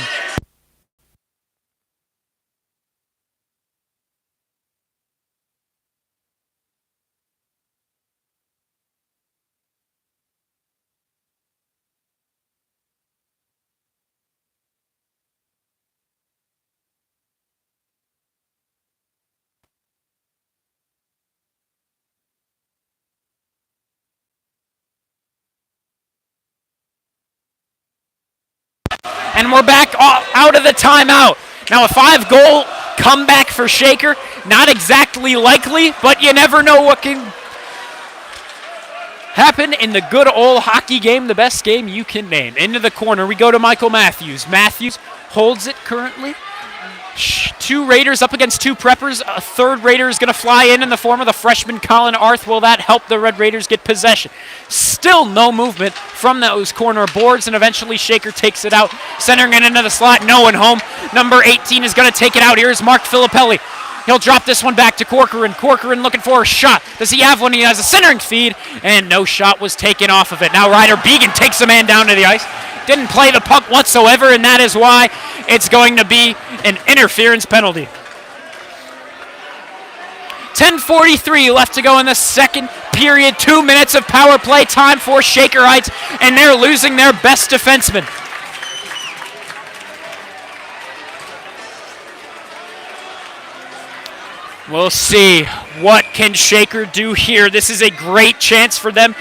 And we're back out of the timeout. Now a 5-goal comeback for Shaker. Not exactly likely, but you never know what can happen in the good old hockey game, the best game you can name. Into the corner, we go to Michael Matthews. Matthews holds it currently. 2 Raiders up against 2 Preppers. A 3rd Raider is going to fly in the form of the freshman Colin Arth. Will that help the Red Raiders get possession? Still no movement from those corner boards, and eventually Shaker takes it out, centering it into the slot. No one home. Number 18 is going to take it out. Here's Mark Filippelli. He'll drop this one back to Corcoran. Corcoran looking for a shot. Does he have one? He has a centering feed, and no shot was taken off of it. Now Ryder Began takes a man down to the ice. Didn't play the puck whatsoever, and that is why it's going to be an interference penalty. 10:43 left to go in the second period. 2 minutes of power play time for Shaker Heights, and they're losing their best defenseman. We'll see what can Shaker do here. This is a great chance for them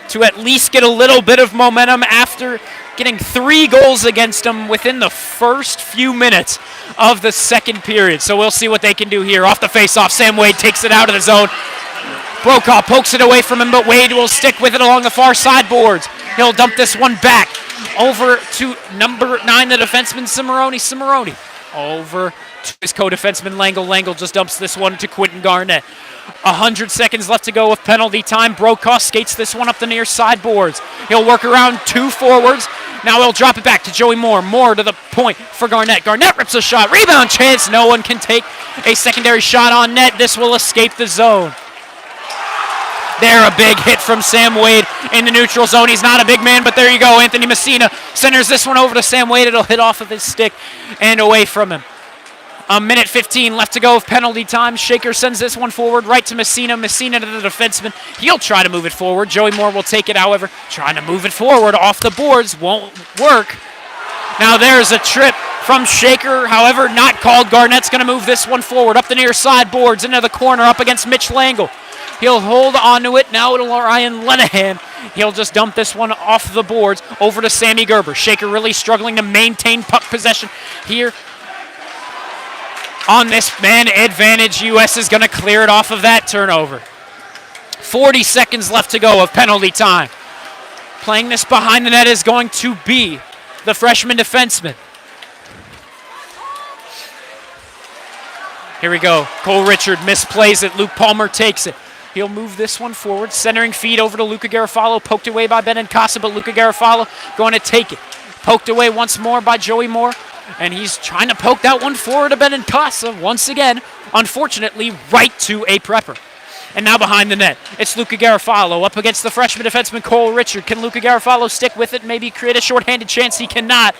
to at least get a little bit of momentum after getting 3 goals against them within the first few minutes of the second period. So we'll see what they can do here. Off the faceoff, Sam Wade takes it out of the zone. Brokaw pokes it away from him, but Wade will stick with it along the far side boards. He'll dump this one back over to number 9, the defenseman Cimarroni. Over to his co-defenseman Langle. Langle just dumps this one to Quentin Garnett. 100 seconds left to go with penalty time. Brokaw skates this one up the near side boards. He'll work around 2 forwards. Now he'll drop it back to Joey Moore. Moore to the point for Garnett. Garnett rips a shot. Rebound chance. No one can take a secondary shot on net. This will escape the zone. There, a big hit from Sam Wade in the neutral zone. He's not a big man, but there you go. Anthony Messina centers this one over to Sam Wade. It'll hit off of his stick and away from him. 1:15 left to go of penalty time. Shaker sends this one forward right to Messina. Messina to the defenseman. He'll try to move it forward. Joey Moore will take it, however. Trying to move it forward off the boards. Won't work. Now there's a trip from Shaker. However, not called. Garnett's going to move this one forward up the near side boards into the corner up against Mitch Langle. He'll hold onto it now to Ryan Lenahan. He'll just dump this one off the boards over to Sammy Gerber. Shaker really struggling to maintain puck possession here. On this man advantage, U.S. is going to clear it off of that turnover. 40 seconds left to go of penalty time. Playing this behind the net is going to be the freshman defenseman. Here we go. Cole Richard misplays it. Luke Palmer takes it. He'll move this one forward. Centering feed over to Luca Garofalo. Poked away by Benincasa, but Luca Garofalo going to take it. Poked away once more by Joey Moore. And he's trying to poke that one forward to Benincasa once again. Unfortunately, right to a prepper. And now behind the net, it's Luca Garofalo up against the freshman defenseman Cole Richard. Can Luca Garofalo stick with it and maybe create a shorthanded chance? He cannot.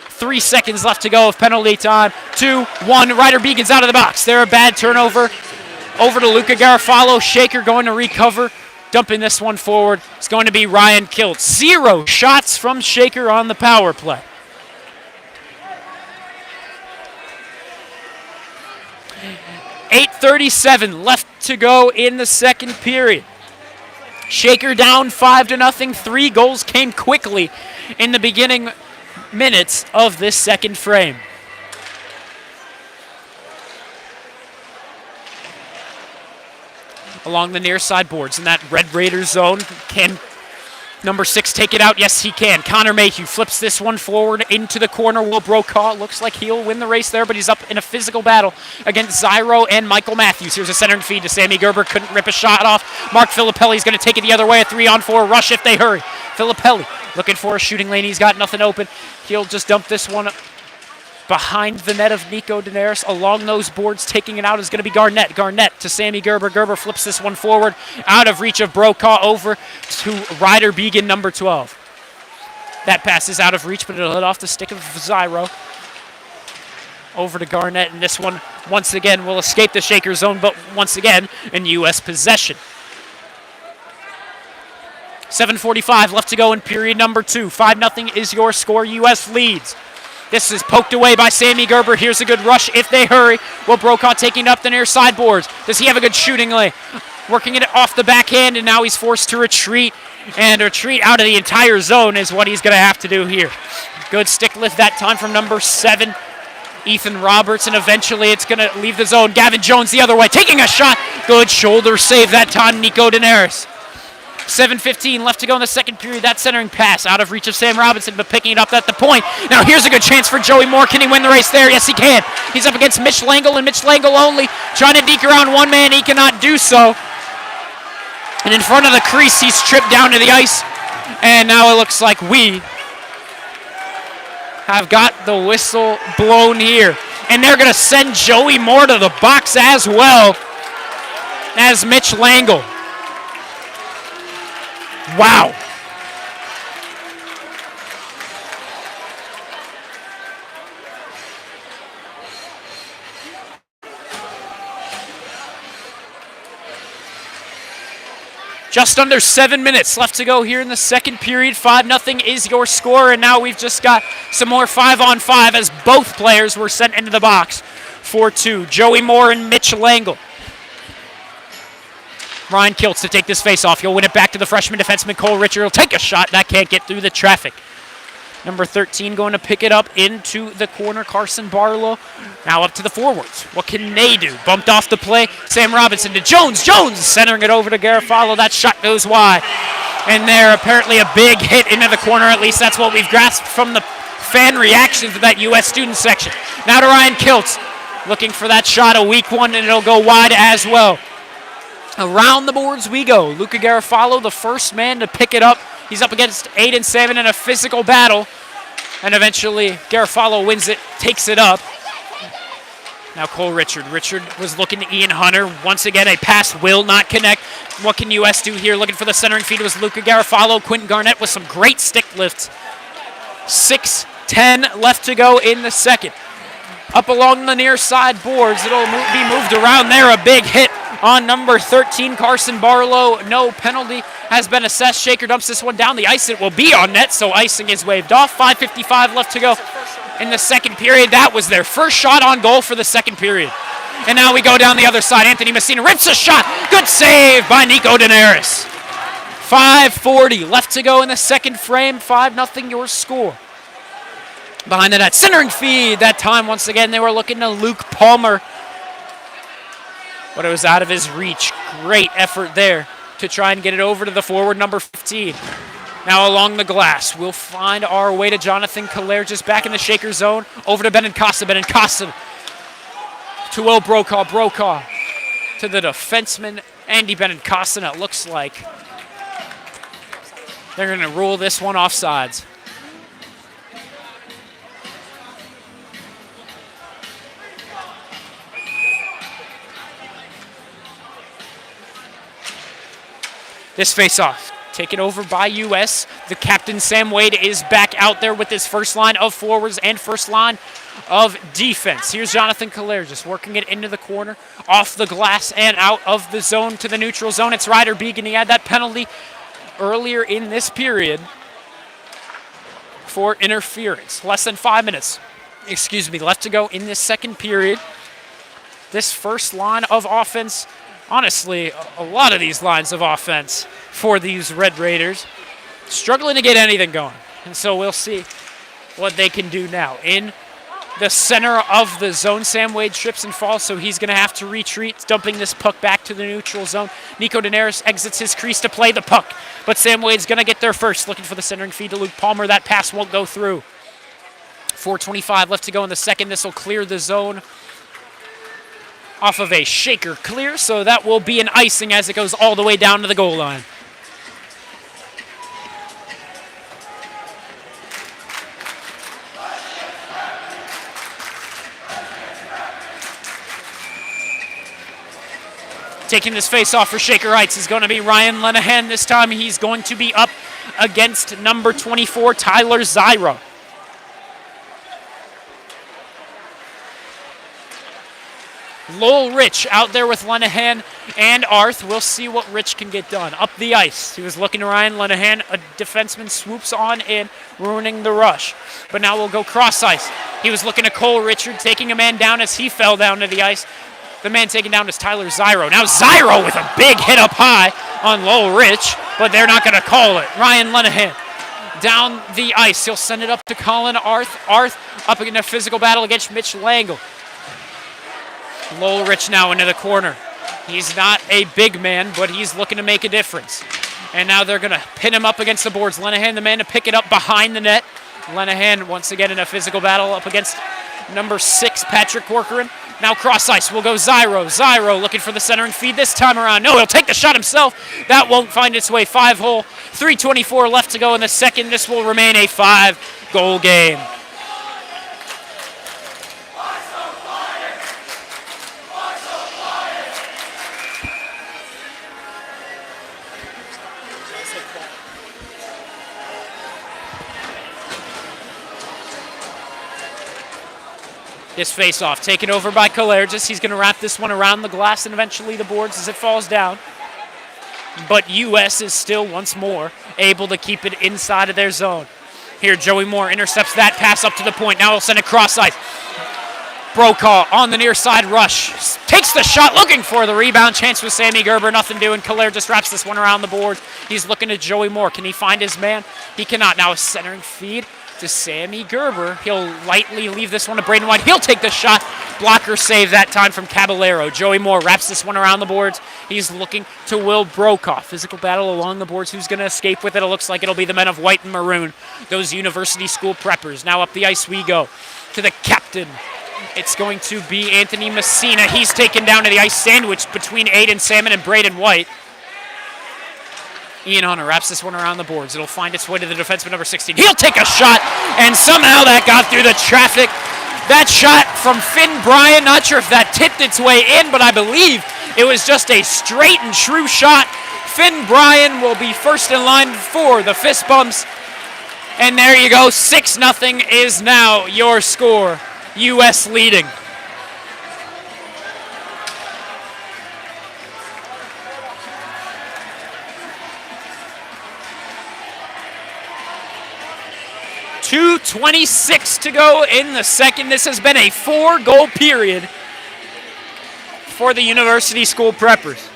3 seconds left to go of penalty time. 2-1. Ryder Began's out of the box. There, a bad turnover. Over to Luca Garofalo. Shaker going to recover. Dumping this one forward. It's going to be Ryan Kilt. 0 shots from Shaker on the power play. .37 left to go in the second period. Shaker down 5-0. 3 goals came quickly in the beginning minutes of this second frame. Along the near side boards in that Red Raiders zone. Can number 6 take it out? Yes, he can. Connor Mayhew flips this one forward into the corner. Will Brokaw looks like he'll win the race there, but he's up in a physical battle against Zyro and Michael Matthews. Here's a centering feed to Sammy Gerber. Couldn't rip a shot off. Mark Filippelli's going to take it the other way. A 3-on-4 rush if they hurry. Filippelli looking for a shooting lane. He's got nothing open. He'll just dump this one behind the net of Nico Daenerys. Along those boards, taking it out is going to be Garnett. Garnett to Sammy Gerber. Gerber flips this one forward, out of reach of Brokaw, over to Ryder Began, number 12. That pass is out of reach, but it'll hit off the stick of Zyro. Over to Garnett, and this one, once again, will escape the Shaker zone, but once again, in U.S. possession. 7:45 left to go in period number 2. 5-0 is your score. U.S. leads. This is poked away by Sammy Gerber. Here's a good rush if they hurry. Will Brokaw taking up the near side boards. Does he have a good shooting lane? Working it off the backhand, and now he's forced to retreat. And retreat out of the entire zone is what he's going to have to do here. Good stick lift that time from number 7, Ethan Roberts, and eventually it's going to leave the zone. Gavin Jones the other way, taking a shot. Good shoulder save that time, Nico Daenerys. 7:15 left to go in the second period. That centering pass out of reach of Sam Robinson, but picking it up at the point. Now here's a good chance for Joey Moore. Can he win the race there? Yes, he can. He's up against Mitch Langle, and Mitch Langle only trying to deke around one man. He cannot do so. And in front of the crease, he's tripped down to the ice. And now it looks like we have got the whistle blown here. And they're going to send Joey Moore to the box as well as Mitch Langle. Wow. Just under 7 minutes left to go here in the second period. 5-0 is your score, and now we've just got some more 5-on-5 as both players were sent into the box for 2. Joey Moore and Mitch Langle. Ryan Kiltz to take this face off. He'll win it back to the freshman defenseman Cole Richard. He'll take a shot. That can't get through the traffic. Number 13 going to pick it up into the corner, Carson Barlow. Now up to the forwards. What can they do? Bumped off the play. Sam Robinson to Jones. Jones centering it over to Garofalo. That shot goes wide. And there, apparently a big hit into the corner. At least that's what we've grasped from the fan reactions to that U.S. student section. Now to Ryan Kiltz. Looking for that shot, a weak one, and it'll go wide as well. Around the boards we go. Luca Garofalo, the first man to pick it up. He's up against Aiden Salmon in a physical battle. And eventually Garofalo wins it, takes it up. Now Cole Richard. Richard was looking to Ian Hunter. Once again, a pass will not connect. What can US do here? Looking for the centering feed was Luca Garofalo. Quentin Garnett with some great stick lifts. 6:10 left to go in the second. Up along the near side boards. It'll be moved around there. A big hit on number 13, Carson Barlow. No penalty has been assessed. Shaker dumps this one down the ice. It will be on net, so icing is waved off. 5:55 left to go in the second period. That was their first shot on goal for the second period. And now we go down the other side. Anthony Messina rips a shot. Good save by Nico Daenerys. 5:40 left to go in the second frame. 5-0 your score. Behind the net, centering feed. That time, once again, they were looking to Luke Palmer. But it was out of his reach. Great effort there to try and get it over to the forward, number 15. Now along the glass, we'll find our way to Jonathan Kalair, just back in the Shaker zone. Over to Benincasa. Benincasa to Will Brokaw. Brokaw to the defenseman, Andy Benincasa. And it looks like they're going to rule this one offsides. This face-off taken over by U.S. The captain, Sam Wade, is back out there with his first line of forwards and first line of defense. Here's Jonathan Kalair just working it into the corner, off the glass and out of the zone to the neutral zone. It's Ryder Began. He had that penalty earlier in this period for interference. Less than 5 minutes, left to go in this second period. This first line of offense, honestly, a lot of these lines of offense for these Red Raiders struggling to get anything going. And so we'll see what they can do now. In the center of the zone, Sam Wade trips and falls, so he's going to have to retreat, dumping this puck back to the neutral zone. Nico Daenerys exits his crease to play the puck, but Sam Wade's going to get there first, looking for the centering feed to Luke Palmer. That pass won't go through. 4:25 left to go in the second. This will clear the zone off of a Shaker clear, so that will be an icing as it goes all the way down to the goal line. Taking this face off for Shaker Heights is going to be Ryan Lenahan. This time he's going to be up against number 24, Tyler Zyra. Lowell Rich out there with Lenahan and Arth. We'll see what Rich can get done. Up the ice, he was looking to Ryan Lenahan. A defenseman swoops on in, ruining the rush. But now we'll go cross ice. He was looking to Cole Richard, taking a man down as he fell down to the ice. The man taken down is Tyler Zyro. Now Zyro with a big hit up high on Lowell Rich, but they're not going to call it. Ryan Lenahan down the ice. He'll send it up to Colin Arth. Arth up in a physical battle against Mitch Langle. Lolrich now into the corner. He's not a big man, but he's looking to make a difference. And now they're going to pin him up against the boards. Lenahan, the man to pick it up behind the net. Lenahan once again in a physical battle up against number 6, Patrick Corcoran. Now cross ice will go Zyro. Zyro looking for the centering feed this time around. No, he'll take the shot himself. That won't find its way. 5-hole, 3:24 left to go in the second. This will remain a 5-goal game. This face-off taken over by Kalergis. He's going to wrap this one around the glass and eventually the boards as it falls down. But U.S. is still once more able to keep it inside of their zone. Here, Joey Moore intercepts that pass up to the point. Now he'll send it cross ice. Brokaw on the near side rush. Takes the shot, looking for the rebound. Chance with Sammy Gerber, nothing doing. Kalergis wraps this one around the boards. He's looking at Joey Moore. Can he find his man? He cannot. Now a centering feed to Sammy Gerber. He'll lightly leave this one to Braden White. He'll take the shot. Blocker save that time from Caballero. Joey Moore wraps this one around the boards. He's looking to Will Brokaw. Physical battle along the boards. Who's going to escape with it? It looks like it'll be the men of white and maroon. Those University School Preppers. Now up the ice we go to the captain. It's going to be Anthony Messina. He's taken down to the ice, sandwiched between Aiden Salmon and Braden White. Ian Hunter wraps this one around the boards. It'll find its way to the defenseman number 16. He'll take a shot, and somehow that got through the traffic. That shot from Finn Bryan, not sure if that tipped its way in, but I believe it was just a straight and true shot. Finn Bryan will be first in line for the fist bumps. And there you go, 6-0 is now your score. U.S. leading. .226 to go in the second. This has been a 4-goal period for the University School Preppers.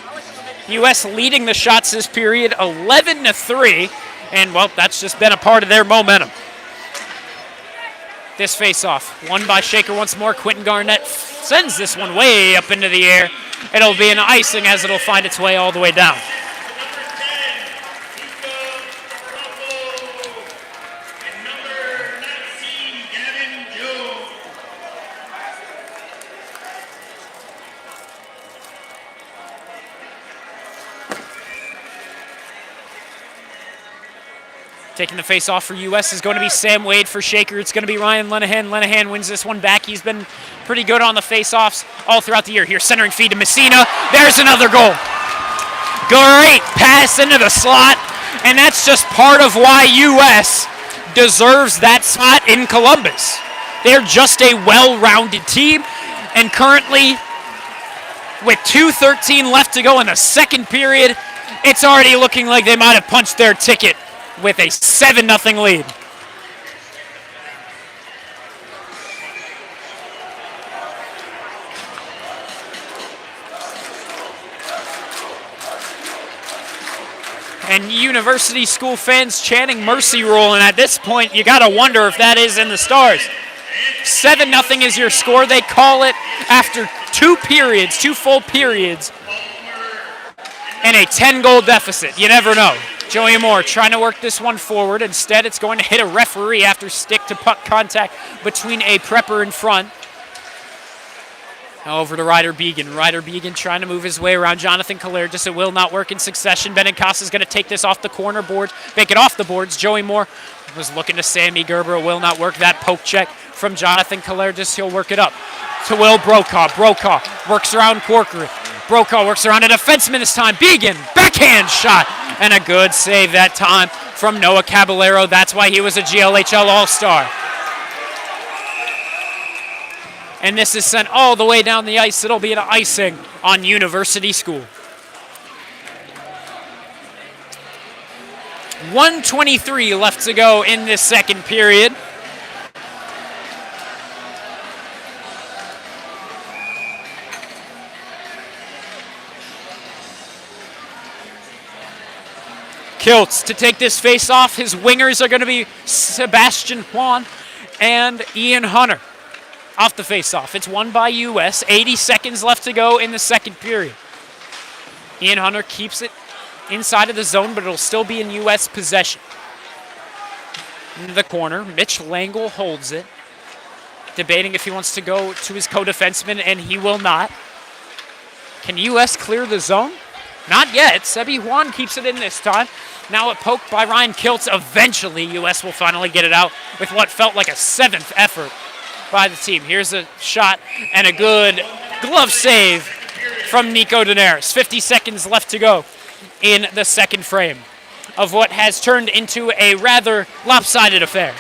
U.S. leading the shots this period 11-3, and well, that's just been a part of their momentum. This face-off, won by Shaker once more. Quentin Garnett sends this one way up into the air. It'll be an icing as it'll find its way all the way down. Taking the face-off for U.S. is going to be Sam Wade. For Shaker, it's going to be Ryan Lenahan. Lenahan wins this one back. He's been pretty good on the face-offs all throughout the year. Here, centering feed to Messina. There's another goal. Great pass into the slot, and that's just part of why U.S. deserves that spot in Columbus. They're just a well-rounded team, and currently, with 2:13 left to go in the second period, it's already looking like they might have punched their ticket with a 7-0 lead. And University School fans chanting mercy rule, and at this point, you got to wonder if that is in the stars. 7-0 is your score. They call it after 2 periods, 2 full periods, and a 10-goal deficit. You never know. Joey Moore trying to work this one forward. Instead, it's going to hit a referee after stick-to-puck contact between a prepper in front. Now over to Ryder Began. Ryder Began trying to move his way around Jonathan Kalergis. It will not work in succession. Benincasa is going to take this off the corner boards, make it off the boards. Joey Moore was looking to Sammy Gerber. It will not work. That poke check from Jonathan Kalergis. He'll work it up to Will Brokaw. Brokaw works around Corcoran. Brokaw works around a defenseman this time. Began, backhand shot, and a good save that time from Noah Caballero. That's why he was a GLHL All-Star. And this is sent all the way down the ice. It'll be an icing on University School. 1:23 left to go in this second period. Kiltz to take this face off. His wingers are going to be Sebastian Juan and Ian Hunter off the face off. It's won by U.S. 80 seconds left to go in the second period. Ian Hunter keeps it inside of the zone, but it'll still be in U.S. possession. Into the corner, Mitch Langle holds it, debating if he wants to go to his co-defenseman, and he will not. Can U.S. clear the zone? Not yet. Sebi Juan keeps it in this time. Now a poke by Ryan Kiltz. Eventually, U.S. will finally get it out with what felt like a seventh effort by the team. Here's a shot and a good glove save from Nico Daenerys. 50 seconds left to go in the second frame of what has turned into a rather lopsided affair.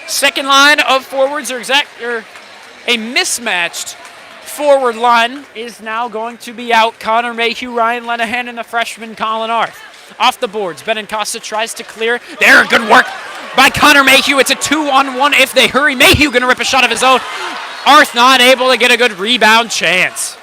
Second line of forwards are a mismatched forward line is now going to be out. Connor Mayhew, Ryan Lenahan, and the freshman Colin Arth. Off the boards, Benincasa tries to clear. There, good work by Connor Mayhew. It's a 2-on-1 if they hurry. Mayhew going to rip a shot of his own. Arth not able to get a good rebound chance.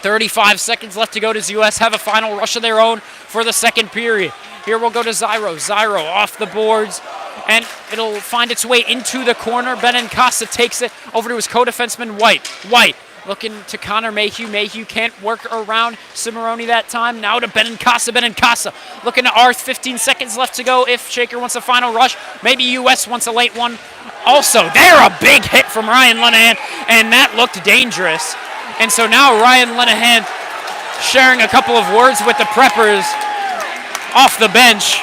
35 seconds left to go. Does U.S. have a final rush of their own for the second period? Here we'll go to Zyro. Zyro off the boards, and it'll find its way into the corner. Benincasa takes it over to his co-defenseman, White. White looking to Connor Mayhew. Mayhew can't work around Cimarroni that time. Now to Benincasa. Benincasa looking to Arth. 15 seconds left to go if Shaker wants a final rush. Maybe U.S. wants a late one. Also, there a big hit from Ryan Lenahan, and that looked dangerous. And so now Ryan Lenahan sharing a couple of words with the Preppers off the bench.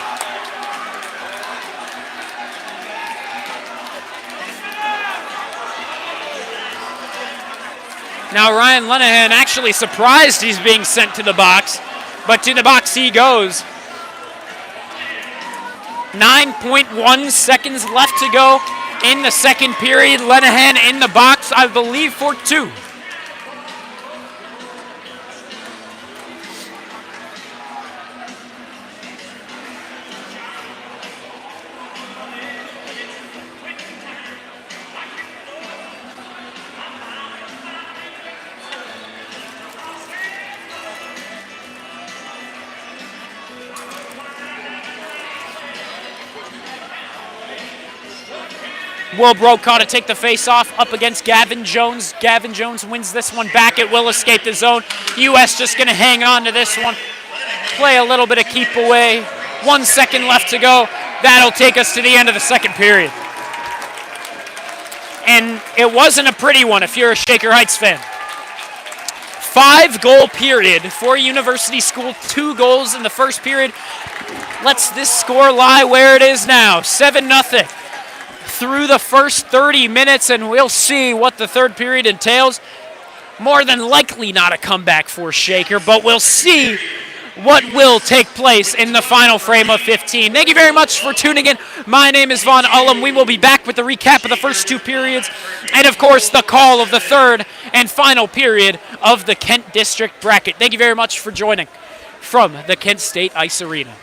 Now Ryan Lenahan actually surprised he's being sent to the box, but to the box he goes. 9.1 seconds left to go in the second period. Lenahan in the box, I believe, for 2. Will Brokaw to take the face-off up against Gavin Jones. Gavin Jones wins this one back. It will escape the zone. U.S. just going to hang on to this one. Play a little bit of keep away. 1 second left to go. That'll take us to the end of the second period. And it wasn't a pretty one if you're a Shaker Heights fan. 5-goal period for University School. 2 goals in the first period. Lets this score lie where it is now. 7-0. Through the first 30 minutes, and we'll see what the third period entails. More than likely not a comeback for Shaker, but we'll see what will take place in the final frame of 15. Thank you very much for tuning in. My name is Vaughn Ullum. We will be back with the recap of the first 2 periods, and of course the call of the third and final period of the Kent District bracket. Thank you very much for joining from the Kent State Ice Arena.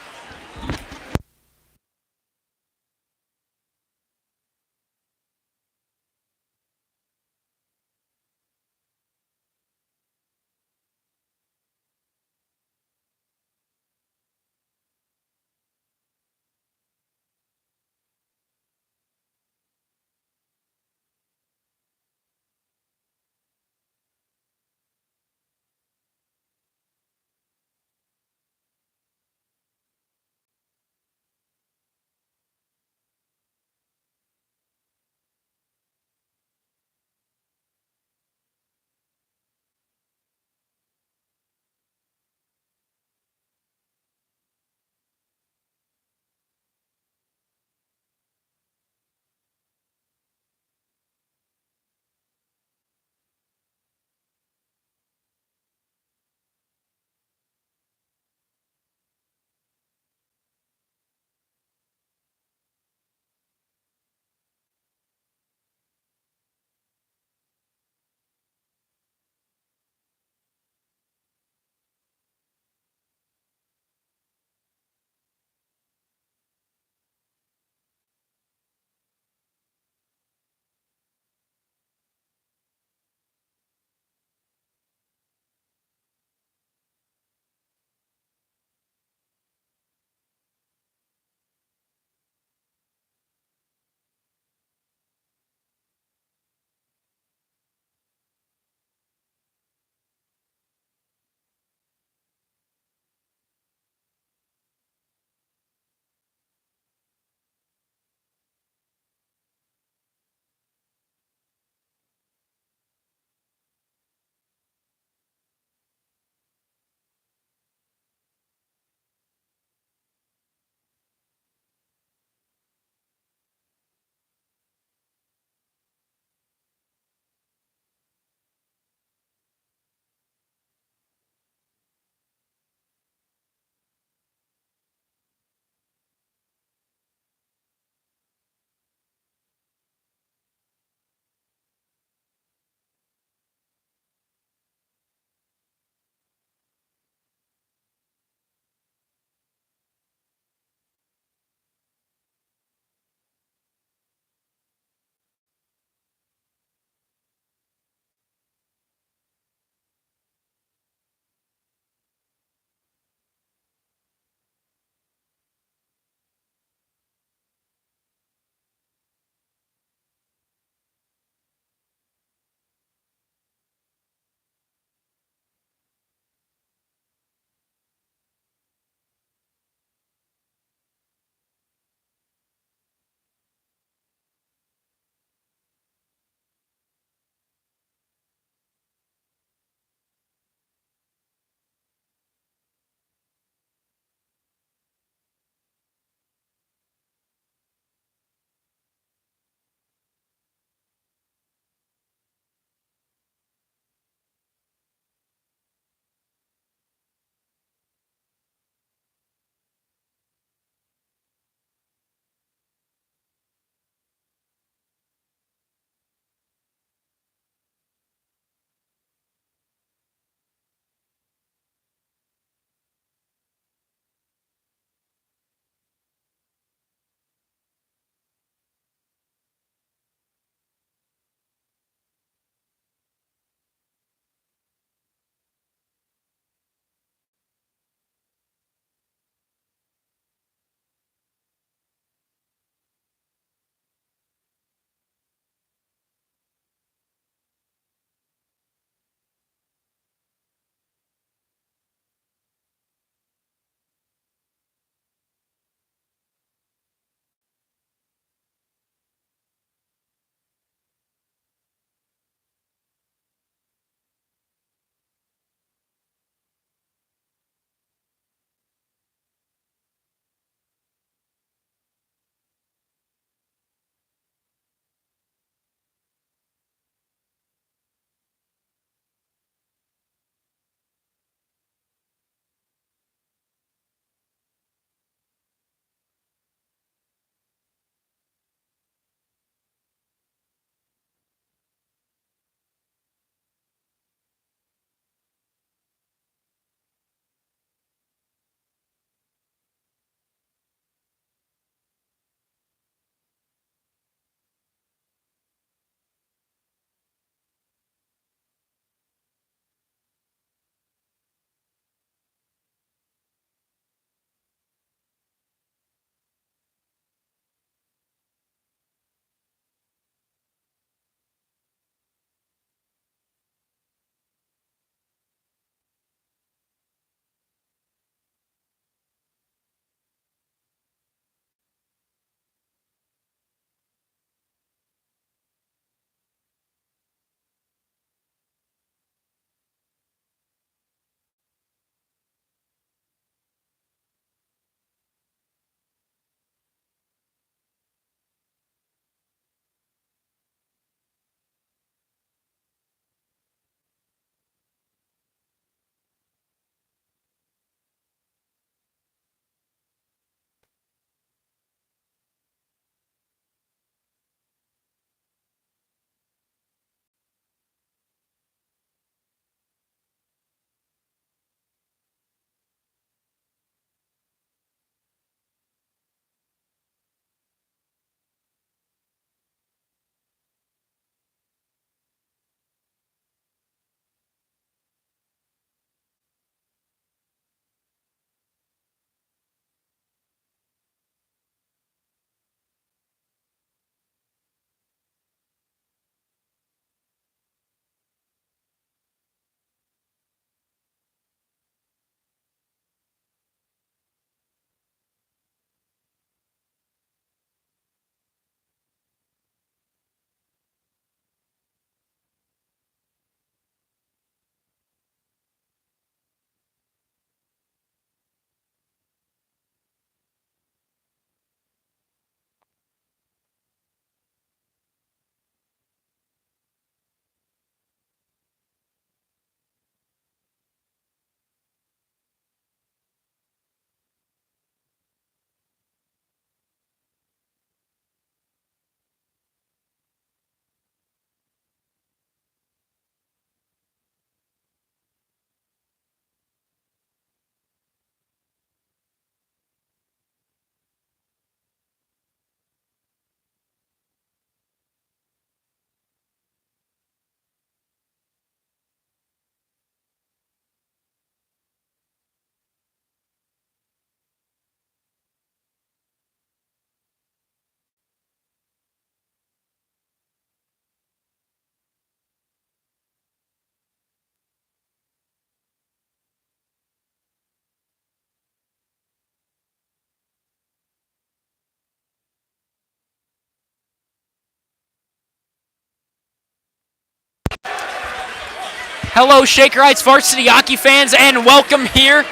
Hello, Shaker Heights Varsity hockey fans, and welcome here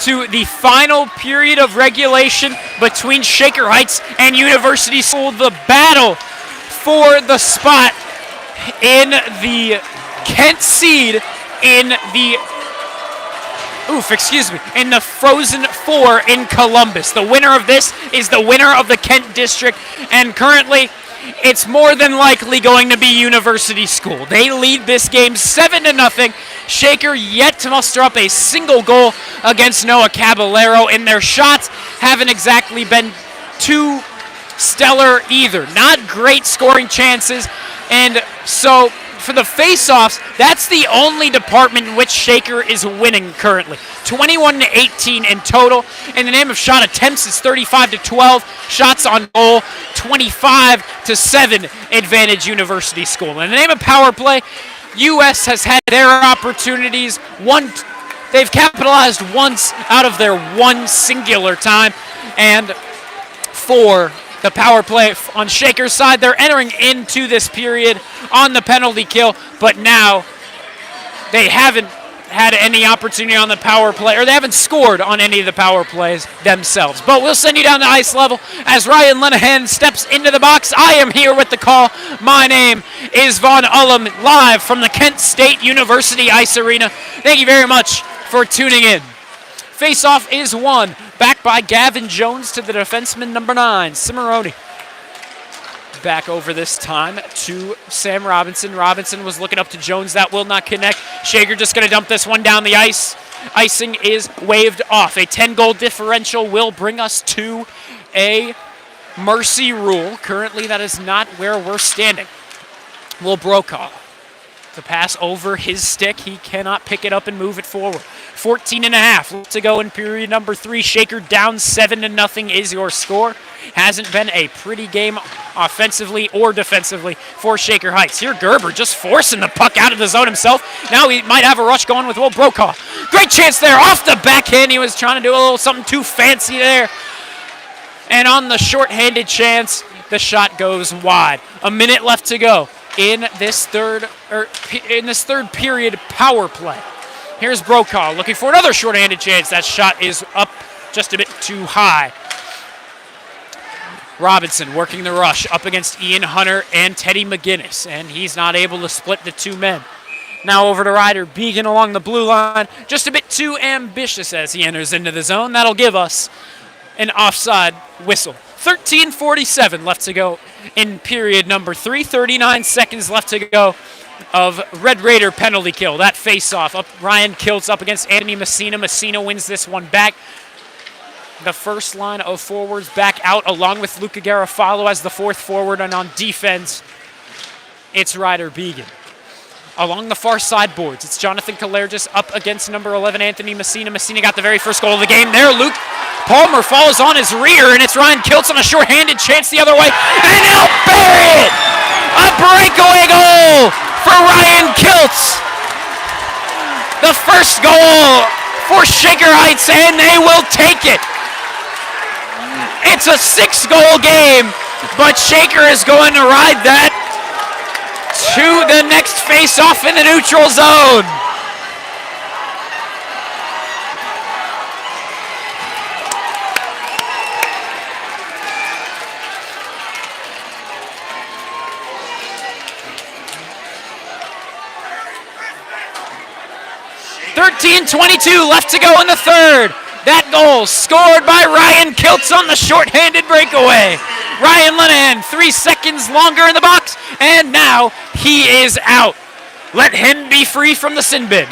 to the final period of regulation between Shaker Heights and University School. The battle for the spot in the Kent seed in the in the Frozen Four in Columbus. The winner of this is the winner of the Kent District, and currently it's more than likely going to be University School. They lead this game 7-0. Shaker yet to muster up a single goal against Noah Caballero, and their shots haven't exactly been too stellar either. Not great scoring chances, and so for the face-offs, that's the only department in which Shaker is winning currently. 21-18 in total. In the name of shot attempts, it's 35-12. Shots on goal, 25-7 advantage University School. In the name of power play, US has had their opportunities. They've capitalized once out of their one singular time, and for the power play on Shaker's side, they're entering into this period on the penalty kill, but now they haven't had any opportunity on the power play, or they haven't scored on any of the power plays themselves. But we'll send you down to ice level as Ryan Lenahan steps into the box. I am here with the call. My name is Vaughn Ullum, live from the Kent State University Ice Arena. Thank you very much for tuning in. Face-off is won, back by Gavin Jones to the defenseman number 9, Cimarroni. Back over this time to Sam Robinson. Robinson was looking up to Jones. That will not connect. Shaker just going to dump this one down the ice. Icing is waved off. A 10-goal differential will bring us to a mercy rule. Currently, that is not where we're standing. Will Brokaw to pass over his stick. He cannot pick it up and move it forward. 14.5 to go in period number 3. Shaker down 7-0 is your score. Hasn't been a pretty game offensively or defensively for Shaker Heights. Here Gerber just forcing the puck out of the zone himself. Now he might have a rush going with Will Brokaw. Great chance there off the backhand. He was trying to do a little something too fancy there. And on the shorthanded chance, the shot goes wide. A minute left to go in this third period power play. Here's Brokaw looking for another shorthanded chance. That shot is up just a bit too high. Robinson working the rush up against Ian Hunter and Teddy McGinnis, and he's not able to split the two men. Now over to Ryder Began along the blue line. Just a bit too ambitious as he enters into the zone. That'll give us an offside whistle. 13:47 left to go in period number 3. 39 seconds left to go of Red Raider penalty kill. That face-off. Up Ryan Kiltz up against Anthony Messina. Messina wins this one back. The first line of forwards back out along with Luca Garofalo as the fourth forward, and on defense, it's Ryder Began. Along the far side boards, it's Jonathan Kalergis up against number 11, Anthony Messina. Messina got the very first goal of the game there. Luke Palmer falls on his rear, and it's Ryan Kiltz on a shorthanded chance the other way, and he'll bury it! A breakaway goal for Ryan Kiltz. The first goal for Shaker Heights, and they will take it. It's a 6-goal game, but Shaker is going to ride that to the next face-off in the neutral zone. .22 left to go in the third. That goal scored by Ryan Kiltz on the shorthanded breakaway. Ryan Lenahan, 3 seconds longer in the box, and now he is out. Let him be free from the sin bin.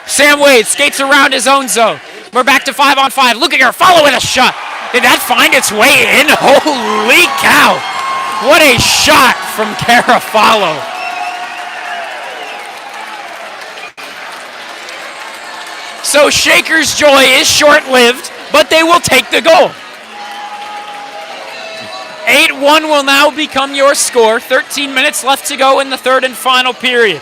Sam Wade skates around his own zone. We're back to 5-on-5. Look at her, follow with a shot. Did that find its way in? Holy cow. What a shot from Garofalo. So Shaker's joy is short-lived, but they will take the goal. 8-1 will now become your score. 13 minutes left to go in the third and final period.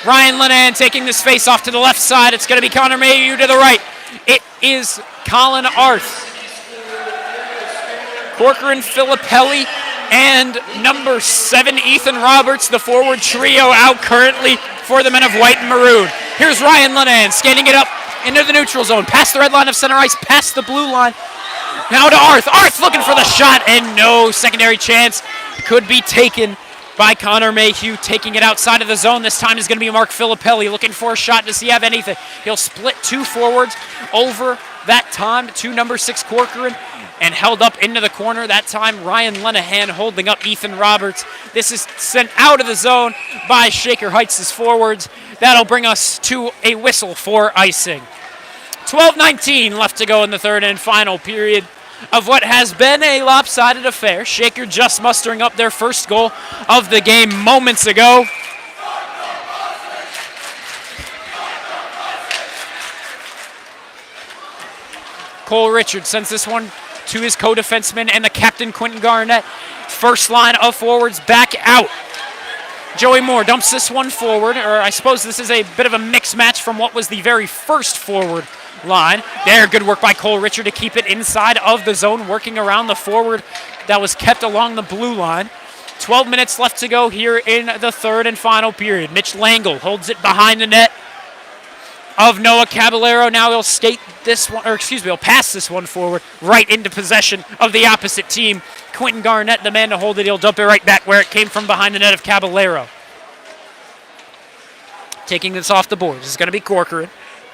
Ryan Lenahan taking this face off to the left side. It's going to be Connor Mayhew to the right. It is Colin Arth. Corcoran, Filippelli, and number 7, Ethan Roberts, the forward trio out currently for the men of white and maroon. Here's Ryan Linehan skating it up into the neutral zone, past the red line of center ice, past the blue line. Now to Arth. Arth looking for the shot, and no secondary chance could be taken by Connor Mayhew. Taking it outside of the zone this time is going to be Mark Filippelli, looking for a shot. Does he have anything? He'll split 2 forwards over that time to number 6 Corcoran, and held up into the corner. That time, Ryan Linehan holding up Ethan Roberts. This is sent out of the zone by Shaker Heights' forwards. That'll bring us to a whistle for icing. 12:19 left to go in the third and final period of what has been a lopsided affair. Shaker just mustering up their first goal of the game moments ago. Cole Richards sends this one to his co-defenseman and the captain, Quentin Garnett. First line of forwards back out. Joey Moore dumps this one forward, or I suppose this is a bit of a mixed match from what was the very first forward line. There, good work by Cole Richard to keep it inside of the zone, working around the forward that was kept along the blue line. 12 minutes left to go here in the third and final period. Mitch Langle holds it behind the net of Noah Caballero. Now he'll skate this one, he'll pass this one forward right into possession of the opposite team. Quentin Garnett, the man to hold it, he'll dump it right back where it came from, behind the net of Caballero. Taking this off the boards is going to be Corcoran.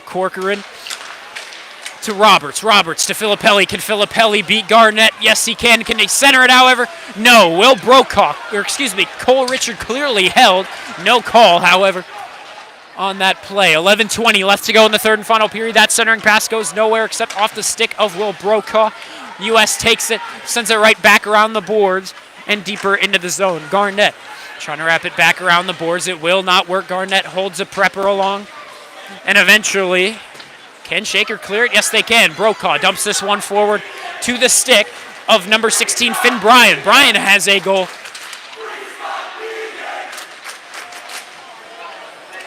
Corcoran to Roberts. Roberts to Filippelli. Can Filippelli beat Garnett? Yes, he can. Can he center it, however? No. Cole Richard clearly held. No call, however, on that play. 11:20 left to go in the third and final period. That centering pass goes nowhere except off the stick of Will Brokaw. U.S. takes it, sends it right back around the boards and deeper into the zone. Garnett trying to wrap it back around the boards. It will not work. Garnett holds a prepper along, and eventually, can Shaker clear it? Yes, they can. Brokaw dumps this one forward to the stick of number 16, Finn Bryan. Bryan has a goal.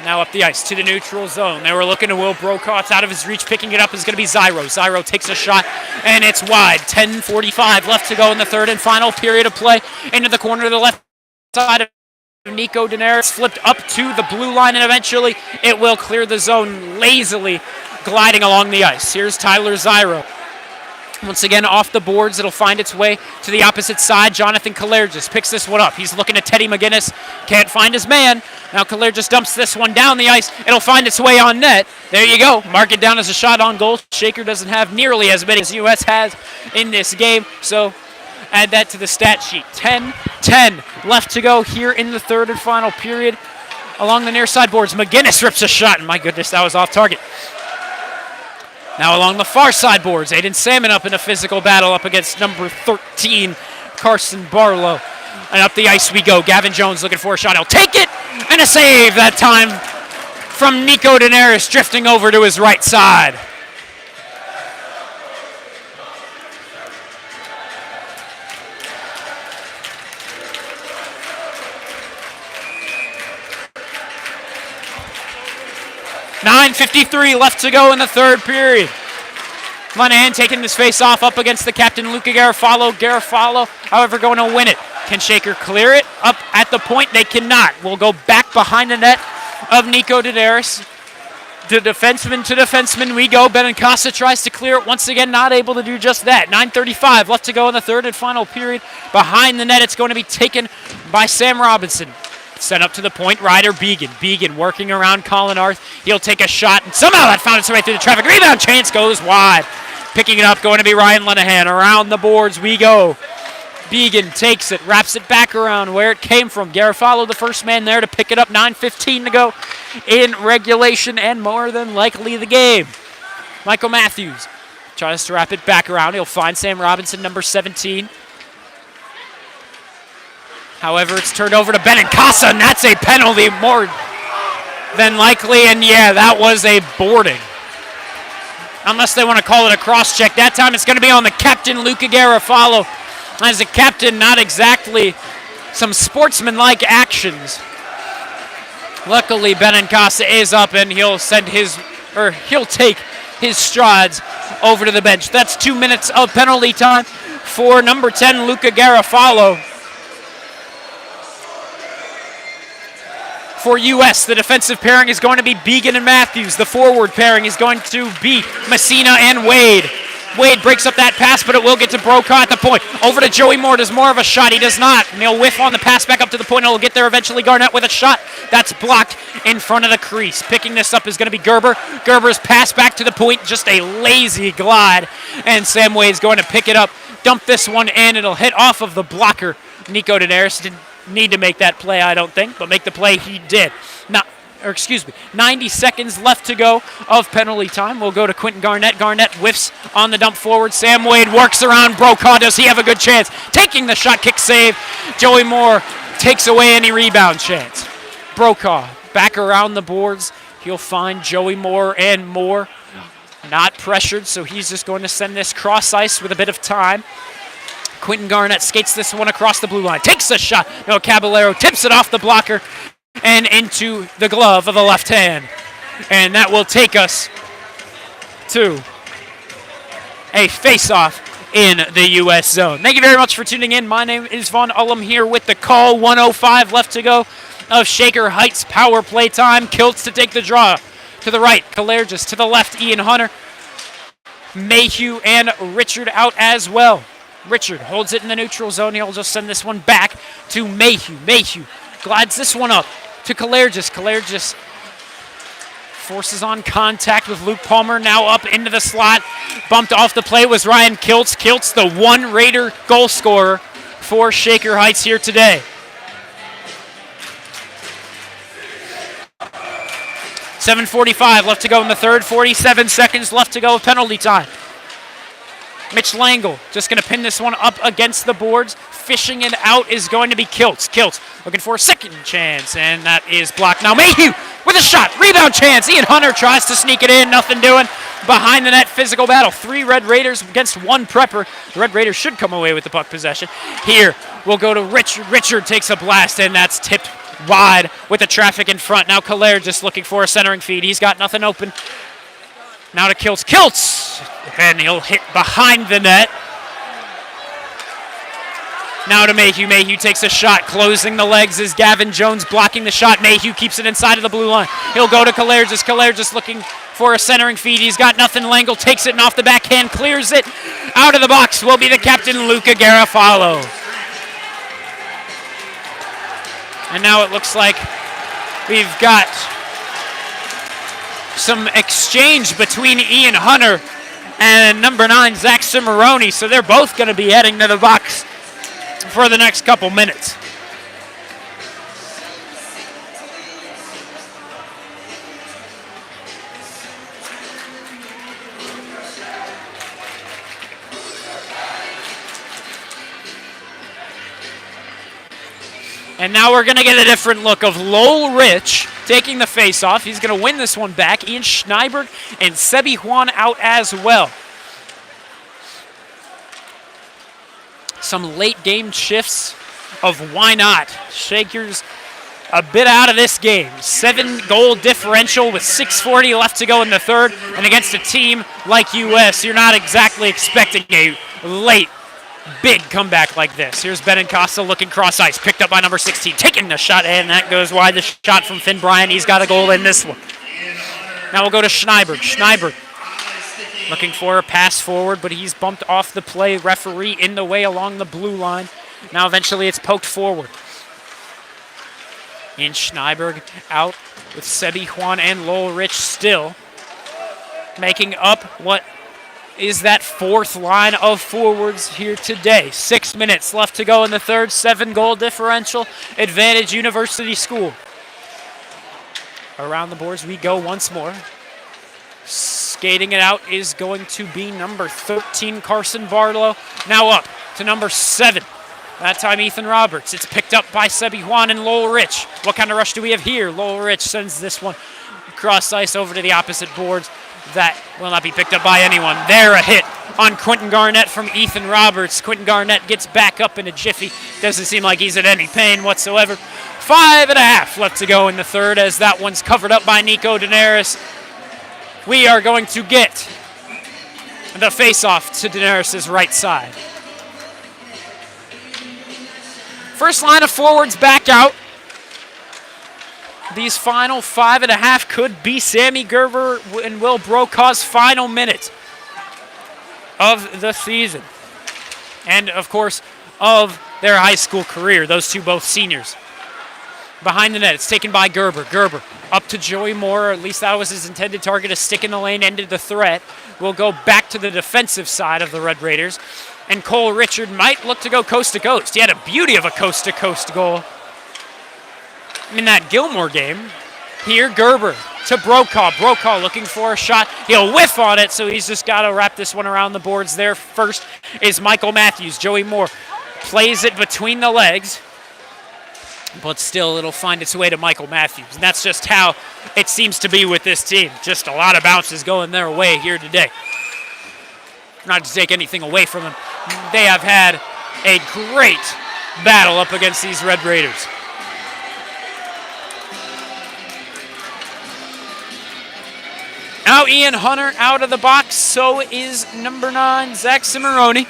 Now up the ice to the neutral zone. They were looking to Will Brokaw. It's out of his reach. Picking it up is going to be Zyro. Zyro takes a shot, and it's wide. 10:45 left to go in the third and final period of play. Into the corner to the left side of Nico Daenerys. Flipped up to the blue line, and eventually it will clear the zone, lazily gliding along the ice. Here's Tyler Zyro. Once again, off the boards, it'll find its way to the opposite side. Jonathan Kalergis picks this one up. He's looking at Teddy McGinnis. Can't find his man. Now Kalergis dumps this one down the ice. It'll find its way on net. There you go. Mark it down as a shot on goal. Shaker doesn't have nearly as many as U.S. has in this game, so add that to the stat sheet. 10-10 left to go here in the third and final period. Along the near side boards, McGinnis rips a shot, and my goodness, that was off target. Now along the far side boards, Aiden Salmon up in a physical battle up against number 13, Carson Barlow. And up the ice we go. Gavin Jones looking for a shot. He'll take it, and a save that time from Nico Daenerys, drifting over to his right side. .9:53 left to go in the third period. Linehan taking this face off up against the captain, Luca Garofalo. Garofalo, however, going to win it. Can Shaker clear it? Up at the point, they cannot. We'll go back behind the net of Nico Daenerys. To defenseman we go. Benincasa tries to clear it. Once again, not able to do just that. 9:35 left to go in the third and final period. Behind the net, it's going to be taken by Sam Robinson. Sent up to the point, Ryder Began. Began working around Colin Arth. He'll take a shot, and somehow that found its way through the traffic. Rebound chance goes wide. Picking it up, going to be Ryan Linehan. Around the boards we go. Began takes it, wraps it back around where it came from. Garofalo, the first man there to pick it up. 9:15 to go in regulation and more than likely the game. Michael Matthews tries to wrap it back around. He'll find Sam Robinson, number 17. However, it's turned over to Benincasa, and that's a penalty more than likely. And yeah, that was a boarding. Unless they want to call it a cross-check. That time it's going to be on the captain, Luca Garofalo. As a captain, not exactly some sportsman-like actions. Luckily, Benincasa is up, and he'll take his strides over to the bench. That's 2 minutes of penalty time for number 10, Luca Garofalo. For U.S., the defensive pairing is going to be Began and Matthews. The forward pairing is going to be Messina and Wade. Wade breaks up that pass, but it will get to Brokaw at the point. Over to Joey Moore. Does more of a shot? He does not. And he'll whiff on the pass back up to the point. He'll get there eventually. Garnett with a shot. That's blocked in front of the crease. Picking this up is going to be Gerber. Gerber's pass back to the point. Just a lazy glide. And Sam Wade's going to pick it up. Dump this one in. It'll hit off of the blocker. Nico Daenerys didn't need to make that play, I don't think, but make the play he did. 90 seconds left to go of penalty time. We'll go to Quentin Garnett. Garnett whiffs on the dump forward. Sam Wade works around Brokaw. Does he have a good chance? Taking the shot, kick save. Joey Moore takes away any rebound chance. Brokaw back around the boards. He'll find Joey Moore and Moore. Not pressured, so he's just going to send this cross ice with a bit of time. Quentin Garnett skates this one across the blue line. Takes a shot. No, Caballero tips it off the blocker and into the glove of the left hand. And that will take us to a face-off in the U.S. zone. Thank you very much for tuning in. My name is Vaughn Ullum here with the call. 1:05 left to go of Shaker Heights power play time. Kiltz to take the draw. To the right, Kalergis. To the left, Ian Hunter. Mayhew and Richard out as well. Richard holds it in the neutral zone. He'll just send this one back to Mayhew. Mayhew glides this one up to Kalergis. Kalergis forces on contact with Luke Palmer, now up into the slot. Bumped off the play was Ryan Kiltz. Kiltz, the one Raider goal scorer for Shaker Heights here today. .7:45 left to go in the third. 47 seconds left to go of penalty time. Mitch Langle just going to pin this one up against the boards. Fishing it out is going to be Kiltz. Kiltz looking for a second chance, and that is blocked. Now Mayhew with a shot. Rebound chance. Ian Hunter tries to sneak it in. Nothing doing. Behind the net, physical battle. 3 Red Raiders against 1 Prepper. The Red Raiders should come away with the puck possession. Here, we'll go to Richard. Richard takes a blast, and that's tipped wide with the traffic in front. Now Kaler just looking for a centering feed. He's got nothing open. Now to Kiltz. Kiltz! And he'll hit behind the net. Now to Mayhew. Mayhew takes a shot. Closing the legs is Gavin Jones blocking the shot. Mayhew keeps it inside of the blue line. He'll go to Kalergis. Kalergis looking for a centering feed. He's got nothing. Langle takes it and off the backhand, clears it. Out of the box will be the captain, Luca Garofalo. And now it looks like we've got some exchange between Ian Hunter and number 9, Zach Cimarroni. So they're both going to be heading to the box for the next couple minutes. And now we're going to get a different look of Lowell Rich taking the faceoff. He's going to win this one back. Ian Schneiberg and Sebi Juan out as well. Some late game shifts of why not. Shakers a bit out of this game. 7-goal differential with 6:40 left to go in the third. And against a team like US, you're not exactly expecting a late big comeback like this. Here's Benincasa looking cross ice, picked up by number 16, taking the shot, and that goes wide. The shot from Finn Bryan. He's got a goal in this one. Now we'll go to Schneiberg. Schneiberg looking for a pass forward, but he's bumped off the play. Referee in the way along the blue line. Now eventually it's poked forward. And Schneiberg out with Sebi Juan and Lowell Rich still making up what is that fourth line of forwards here today. 6 minutes left to go in the third. 7-goal differential. Advantage University School. Around the boards we go once more. Skating it out is going to be number 13, Carson Barlow. Now up to number 7. That time Ethan Roberts. It's picked up by Sebi Juan and Lowell Rich. What kind of rush do we have here? Lowell Rich sends this one across ice over to the opposite boards. That will not be picked up by anyone. There, a hit on Quentin Garnett from Ethan Roberts. Quentin Garnett gets back up in a jiffy. Doesn't seem like he's in any pain whatsoever. 5.5 left to go in the third as that one's covered up by Nico Daenerys. We are going to get the face-off to Daenerys' right side. First line of forwards back out. These final 5.5 could be Sammy Gerber and Will Brokaw's final minute of the season. And, of course, of their high school career, those two both seniors. Behind the net, it's taken by Gerber. Gerber up to Joey Moore, or at least that was his intended target. A stick in the lane ended the threat. We'll go back to the defensive side of the Red Raiders. And Cole Richard might look to go coast to coast. He had a beauty of a coast to coast goal in that Gilmore game. Here, Gerber to Brokaw. Brokaw looking for a shot. He'll whiff on it, so he's just got to wrap this one around the boards there. First is Michael Matthews. Joey Moore plays it between the legs, but still it'll find its way to Michael Matthews. And that's just how it seems to be with this team. Just a lot of bounces going their way here today. Not to take anything away from them. They have had a great battle up against these Red Raiders. Now Ian Hunter out of the box, so is number 9, Zach Cimarroni.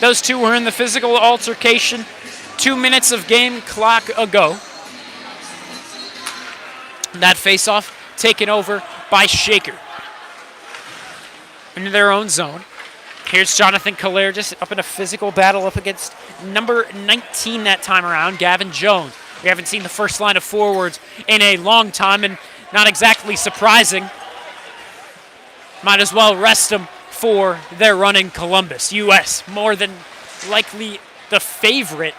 Those two were in the physical altercation 2 minutes of game clock ago. That faceoff taken over by Shaker. Into their own zone. Here's Jonathan Kalair just up in a physical battle up against number 19 that time around, Gavin Jones. We haven't seen the first line of forwards in a long time, and not exactly surprising. Might as well rest them for their run in Columbus. U.S. more than likely the favorite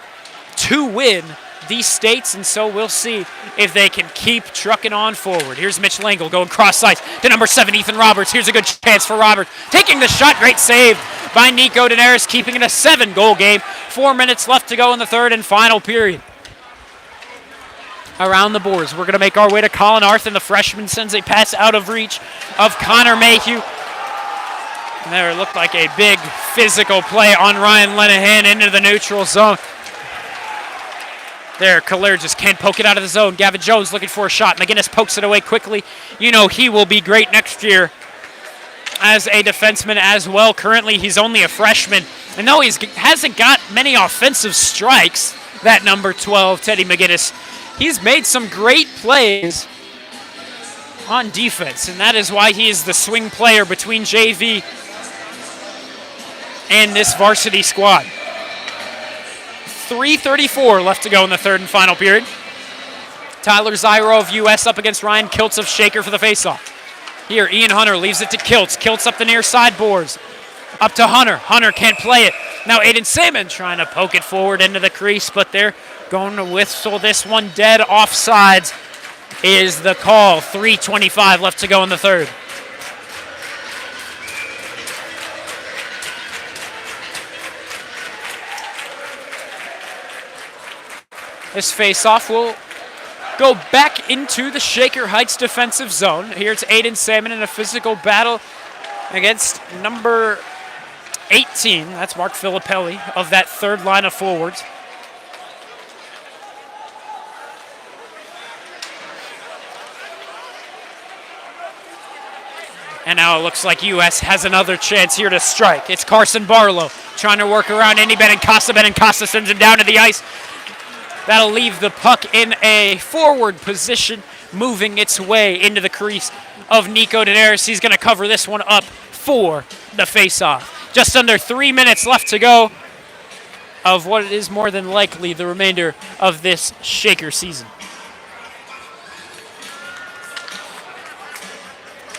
to win these states, and so we'll see if they can keep trucking on forward. Here's Mitch Langle going cross ice to number 7, Ethan Roberts. Here's a good chance for Roberts. Taking the shot, great save by Nico Daenerys, keeping it a 7-goal game. 4 minutes left to go in the third and final period. Around the boards, we're going to make our way to Colin Arth, and the freshman sends a pass out of reach of Connor Mayhew. And there looked like a big physical play on Ryan Lenahan into the neutral zone. There, Kalair just can't poke it out of the zone. Gavin Jones looking for a shot. McGinnis pokes it away quickly. You know he will be great next year as a defenseman as well. Currently, he's only a freshman. And though he hasn't got many offensive strikes, that number 12, Teddy McGinnis, he's made some great plays on defense, and that is why he is the swing player between JV and this varsity squad. 3:34 left to go in the third and final period. Tyler Zyro of U.S. up against Ryan Kiltz of Shaker for the faceoff. Here, Ian Hunter leaves it to Kiltz. Kiltz up the near side boards. Up to Hunter. Hunter can't play it. Now Aiden Salmon trying to poke it forward into the crease, but they're going to whistle this one dead. Offsides is the call. 3:25 left to go in the third. This faceoff will go back into the Shaker Heights defensive zone. Here it's Aiden Salmon in a physical battle against number 18. That's Mark Filippelli of that third line of forwards. And now it looks like U.S. has another chance here to strike. It's Carson Barlow trying to work around Andy Benincasa. Benincasa sends him down to the ice. That'll leave the puck in a forward position, moving its way into the crease of Nico Daenerys. He's going to cover this one up for the faceoff. Just under 3 minutes left to go of what is more than likely the remainder of this Shaker season.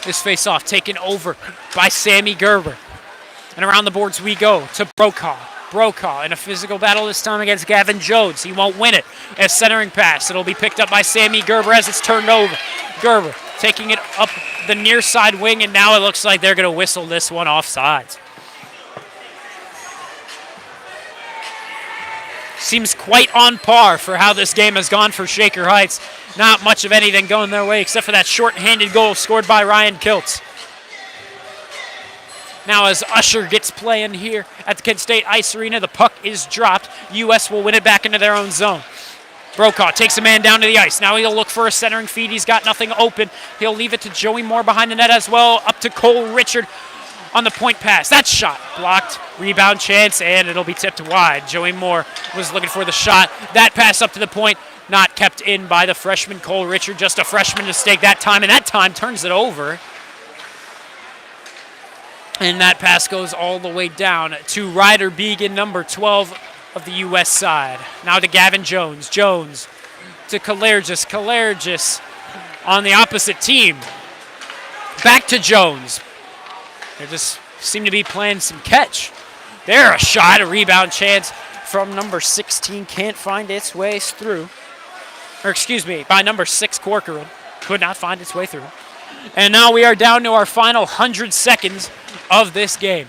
This faceoff taken over by Sammy Gerber. And around the boards we go to Brokaw. Brokaw in a physical battle this time against Gavin Jones. He won't win it. A centering pass. It'll be picked up by Sammy Gerber as it's turned over. Gerber taking it up the near side wing, and now it looks like they're going to whistle this one offsides. Seems quite on par for how this game has gone for Shaker Heights. Not much of anything going their way except for that short-handed goal scored by Ryan Kiltz. Now as Usher gets playing here at the Kent State Ice Arena, the puck is dropped. U.S. will win it back into their own zone. Brokaw takes a man down to the ice. Now he'll look for a centering feed. He's got nothing open. He'll leave it to Joey Moore behind the net as well. Up to Cole Richard. on the point pass. That shot blocked. Rebound chance, and it'll be tipped wide. Joey Moore was looking for the shot. That pass up to the point, not kept in by the freshman Cole Richard. Just a freshman mistake that time, and that time turns it over. And that pass goes all the way down to Ryder Beegan, number 12 of the U.S. side. Now to Gavin Jones. Jones to Kalergis. Kalergis on the opposite team. Back to Jones. They just seem to be playing some catch. There, a shot, a rebound chance from number 16. Can't find its way through. Or excuse me, by number 6, Corcoran. Could not find its way through. And now we are down to our final 100 seconds of this game.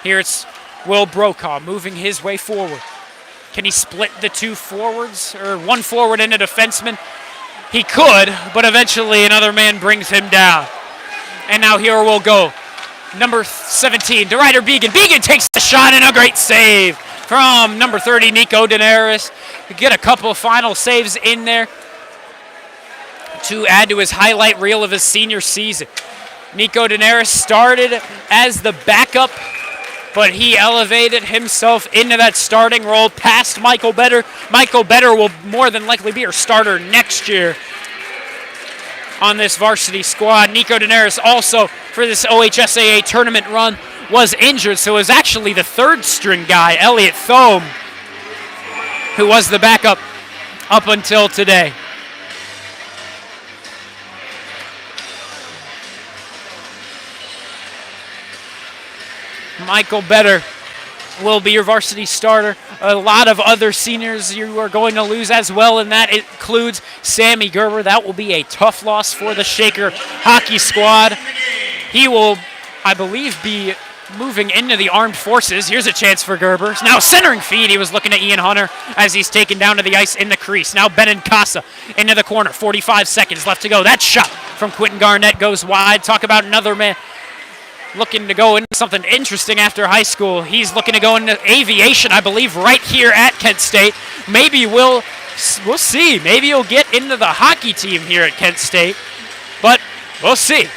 Here it's Will Brokaw moving his way forward. Can he split the two forwards or one forward and a defenseman? He could, but eventually another man brings him down. And now here we'll go. Number 17, to Ryder Beegan. Beegan takes the shot and a great save from number 30, Nico Daenerys. Get a couple of final saves in there to add to his highlight reel of his senior season. Nico Daenerys started as the backup, but he elevated himself into that starting role past Michael Better. Michael Better will more than likely be our starter next year on this varsity squad. Nico Daenerys also, for this OHSAA tournament run, was injured, so it was actually the third string guy, Elliot Thome, who was the backup up until today. Michael Better will be your varsity starter. A lot of other seniors you are going to lose as well, and that includes Sammy Gerber. That will be a tough loss for the Shaker hockey squad. He will, I believe, be moving into the armed forces. Here's a chance for Gerber. Now centering feed. He was looking at Ian Hunter as he's taken down to the ice in the crease. Now Benin Casa into the corner. 45 seconds left to go. That shot from Quentin Garnett goes wide. Talk about another man looking to go into something interesting after high school. He's looking to go into aviation, I believe, right here at Kent State. Maybe we'll see. Maybe he'll get into the hockey team here at Kent State, but we'll see.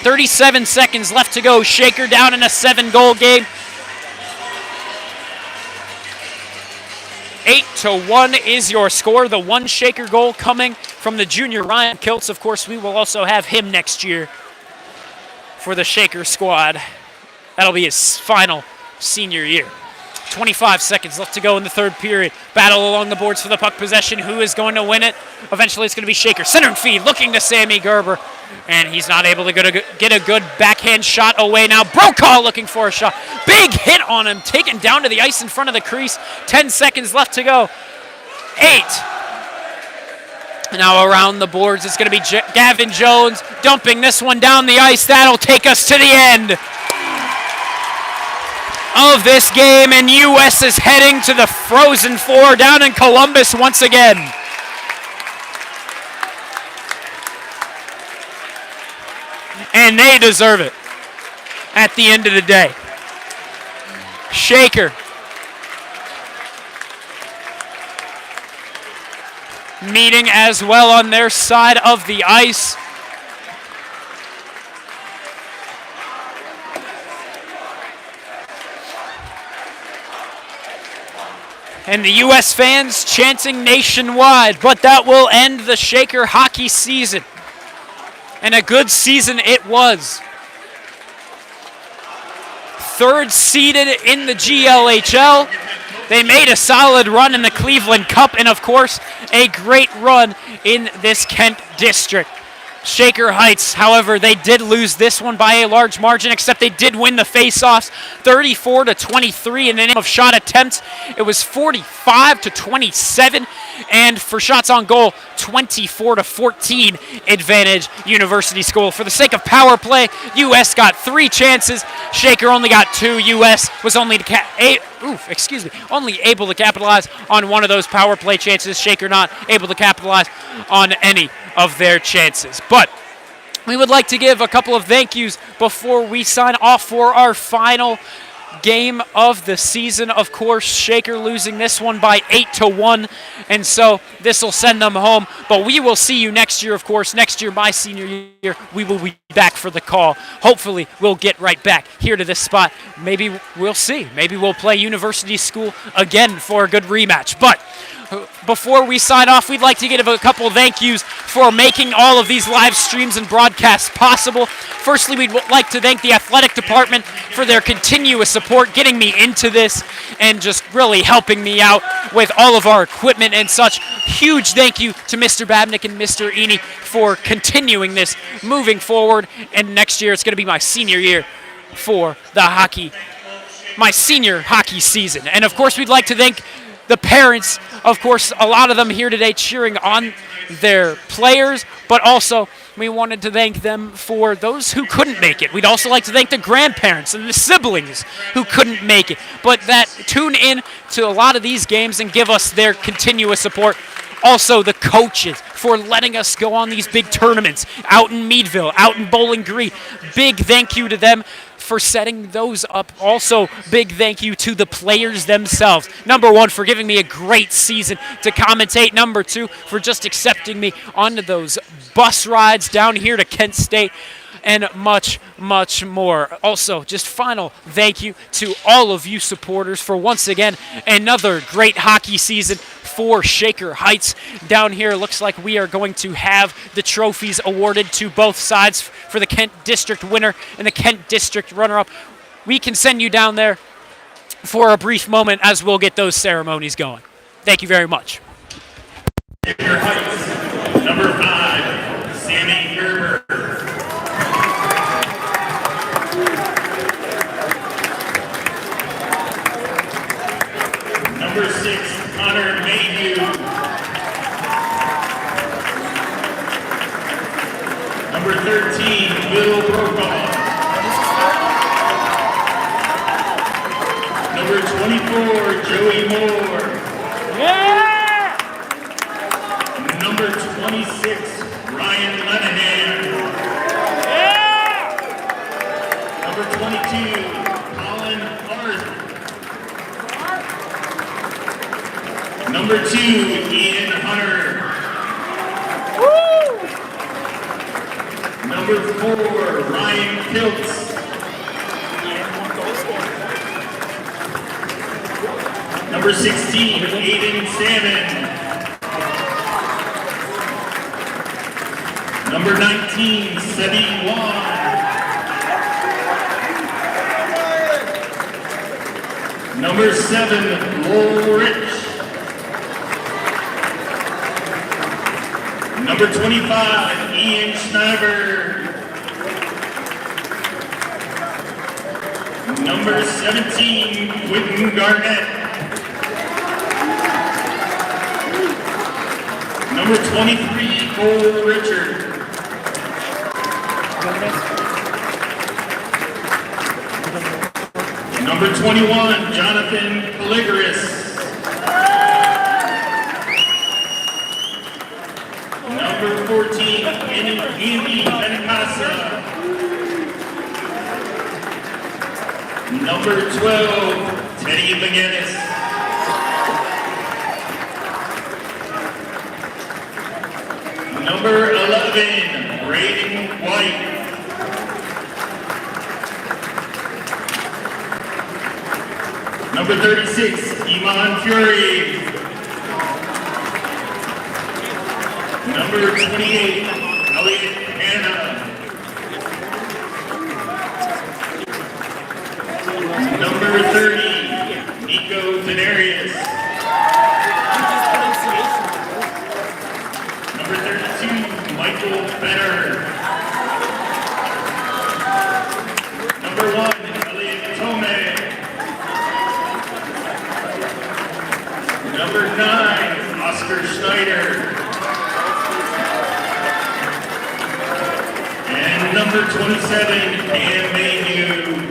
37 seconds left to go. Shaker down in a 7-goal game. 8-1 is your score. The one Shaker goal coming from the junior Ryan Kiltz. Of course, we will also have him next year for the Shaker squad. That'll be his final senior year. 25 seconds left to go in the third period. Battle along the boards for the puck possession. Who is going to win it? Eventually it's going to be Shaker. Center and feed, looking to Sammy Gerber. And he's not able to get a good backhand shot away now. Brokaw looking for a shot. Big hit on him, taken down to the ice in front of the crease. 10 seconds left to go. 8. Now around the boards, it's going to be Gavin Jones dumping this one down the ice. That'll take us to the end of this game, and U.S. is heading to the Frozen Four down in Columbus once again. And they deserve it at the end of the day. Shaker meeting as well on their side of the ice. And the U.S. fans chanting nationwide, but that will end the Shaker hockey season. And a good season it was. Third seeded in the GLHL. They made a solid run in the Cleveland Cup, and of course, a great run in this Kent district. Shaker Heights, however, they did lose this one by a large margin, except they did win the face-offs 34-23 in the name of shot attempts. It was 45-27, and for shots on goal, 24-14 advantage University School. For the sake of power play, U.S. got 3 chances. Shaker only got 2. U.S. was only able to capitalize on one of those power play chances. Shaker not able to capitalize on any of their chances. But we would like to give a couple of thank yous before we sign off for our final game of the season. Of course, Shaker losing this one by 8-1, and so this will send them home. But we will see you next year, of course. Next year, my senior year, we will be back for the call. Hopefully, we'll get right back here to this spot. Maybe we'll see. Maybe we'll play University School again for a good rematch. But before we sign off, we'd like to give a couple thank yous for making all of these live streams and broadcasts possible. Firstly, we'd like to thank the athletic department for their continuous support, getting me into this and just really helping me out with all of our equipment and such. Huge thank you to Mr. Babnick and Mr. Eni for continuing this, moving forward. And next year, it's going to be my senior year for the hockey, my senior hockey season. And of course, we'd like to thank the parents, of course, a lot of them here today cheering on their players, but also we wanted to thank them for those who couldn't make it. We'd also like to thank the grandparents and the siblings who couldn't make it, but that tune in to a lot of these games and give us their continuous support. Also, the coaches for letting us go on these big tournaments out in Meadville, out in Bowling Green. Big thank you to them for setting those up. Also, big thank you to the players themselves. Number one, for giving me a great season to commentate. Number two, for just accepting me onto those bus rides down here to Kent State, and much, much more. Also, just final thank you to all of you supporters for once again another great hockey season for Shaker Heights. Down here, it looks like we are going to have the trophies awarded to both sides for the Kent District winner and the Kent District runner-up. We can send you down there for a brief moment as we'll get those ceremonies going. Thank you very much. Shaker Heights, number 5, Sammy Gerber. Number 6, Connor Mayhew. Number 13, Will Brokaw. Number 24, Joey Moore. Yeah! Number 26, Ryan Lenahan. Yeah! Number 22, Colin Arth. Number 2, Ian Hunter. Woo! Number 4, Ryan Kiltz. Number 16, Aiden Salmon. Number 19, Sebi Wan. Number 7, Lowell Rich. Number 25, Ian Schneider. Number 17, Quentin Garnett. Number 23, Cole Richard. Number 21, Jonathan Caligris. Number 14, Andy Benacasa. Number 12, Teddy McGinnis. Number 11, Braden White. Number 36, Iman Fury. Number 28, Elliot Hanna. Number 30, Nico Denarius. Number 32, Michael Benner. Number 1, Elliot Tome. Number 9, Oscar Schneider. And number 27, Cam Mayhew.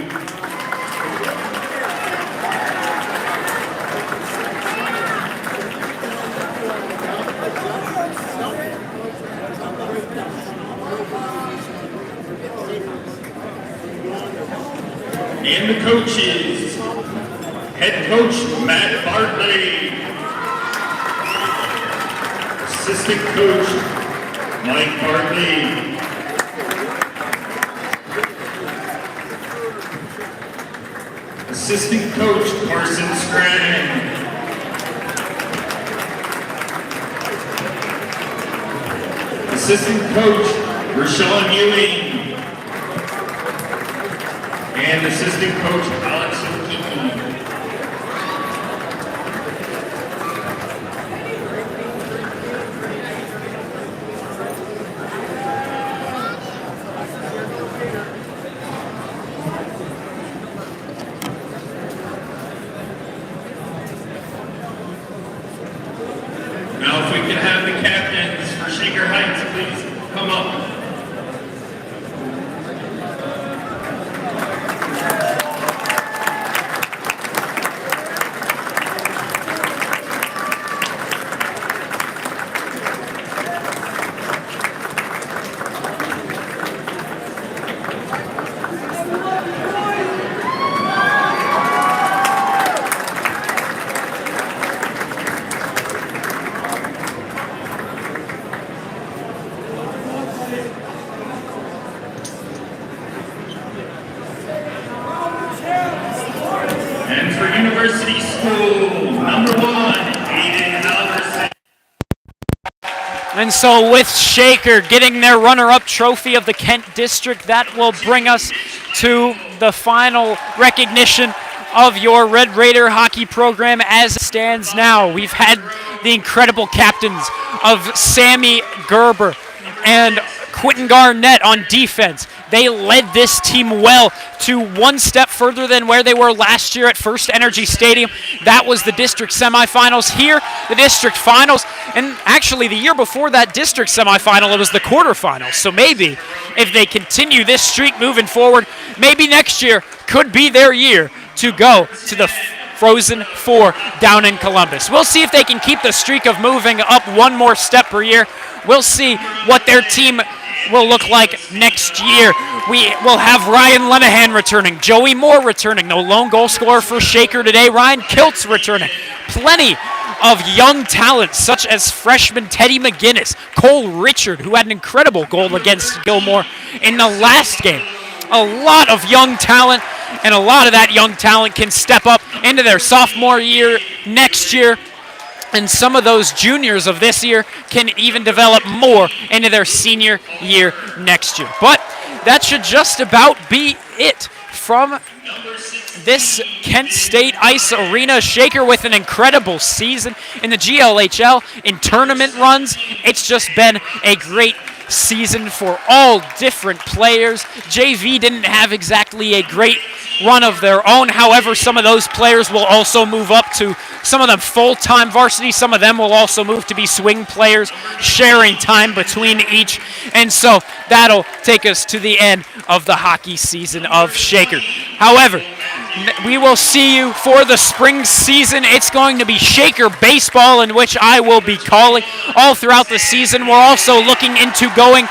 And the coaches, Head coach Matt Bartley. Assistant coach Mike Bartley. Assistant coach Carson Scranton. Assistant coach Rashawn Ewing. And assistant coach Alex O'Keefe. Now if we can have the captains for Shaker Heights, please come up. And for University School, number 1, Aiden Alderson. And so with Shaker getting their runner-up trophy of the Kent District, that will bring us to the final recognition of your Red Raider hockey program as it stands now. We've had the incredible captains of Sammy Gerber and Quentin Garnett on defense. They led this team well to one step further than where they were last year at First Energy Stadium. That was the district semifinals. Here, the district finals. And actually, the year before that district semifinal, it was the quarterfinals. So maybe if they continue this streak moving forward, maybe next year could be their year to go to the Frozen Four down in Columbus. We'll see if they can keep the streak of moving up one more step per year. We'll see what their team will look like next year. We will have Ryan Lenahan returning, Joey Moore returning, no lone goal scorer for Shaker today, Ryan Kiltz returning. Plenty of young talent such as freshman Teddy McGinnis, Cole Richard, who had an incredible goal against Gilmore in the last game. A lot of young talent, and a lot of that young talent can step up into their sophomore year next year. And some of those juniors of this year can even develop more into their senior year next year. But that should just about be it from this Kent State Ice Arena. Shaker with an incredible season in the GLHL, in tournament runs. It's just been a great season for all different players. JV didn't have exactly a great run of their own. However, some of those players will also move up to some of them full-time varsity. Some of them will also move to be swing players, sharing time between each. And so that'll take us to the end of the hockey season of Shaker. However, we will see you for the spring season. It's going to be Shaker baseball, in which I will be calling all throughout the season. We're also looking into going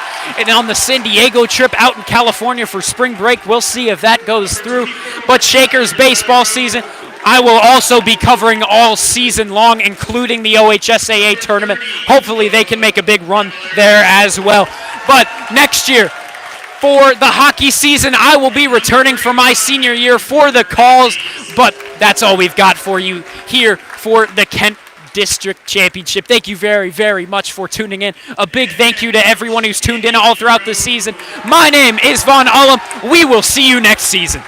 on the San Diego trip out in California for spring break. We'll see if that goes through. But Shaker's baseball season, I will also be covering all season long, including the OHSAA tournament. Hopefully they can make a big run there as well. But next year, for the hockey season, I will be returning for my senior year for the calls, but that's all we've got for you here for the Kent District Championship. Thank you very, very much for tuning in. A big thank you to everyone who's tuned in all throughout the season. My name is Vaughn Ullum. We will see you next season.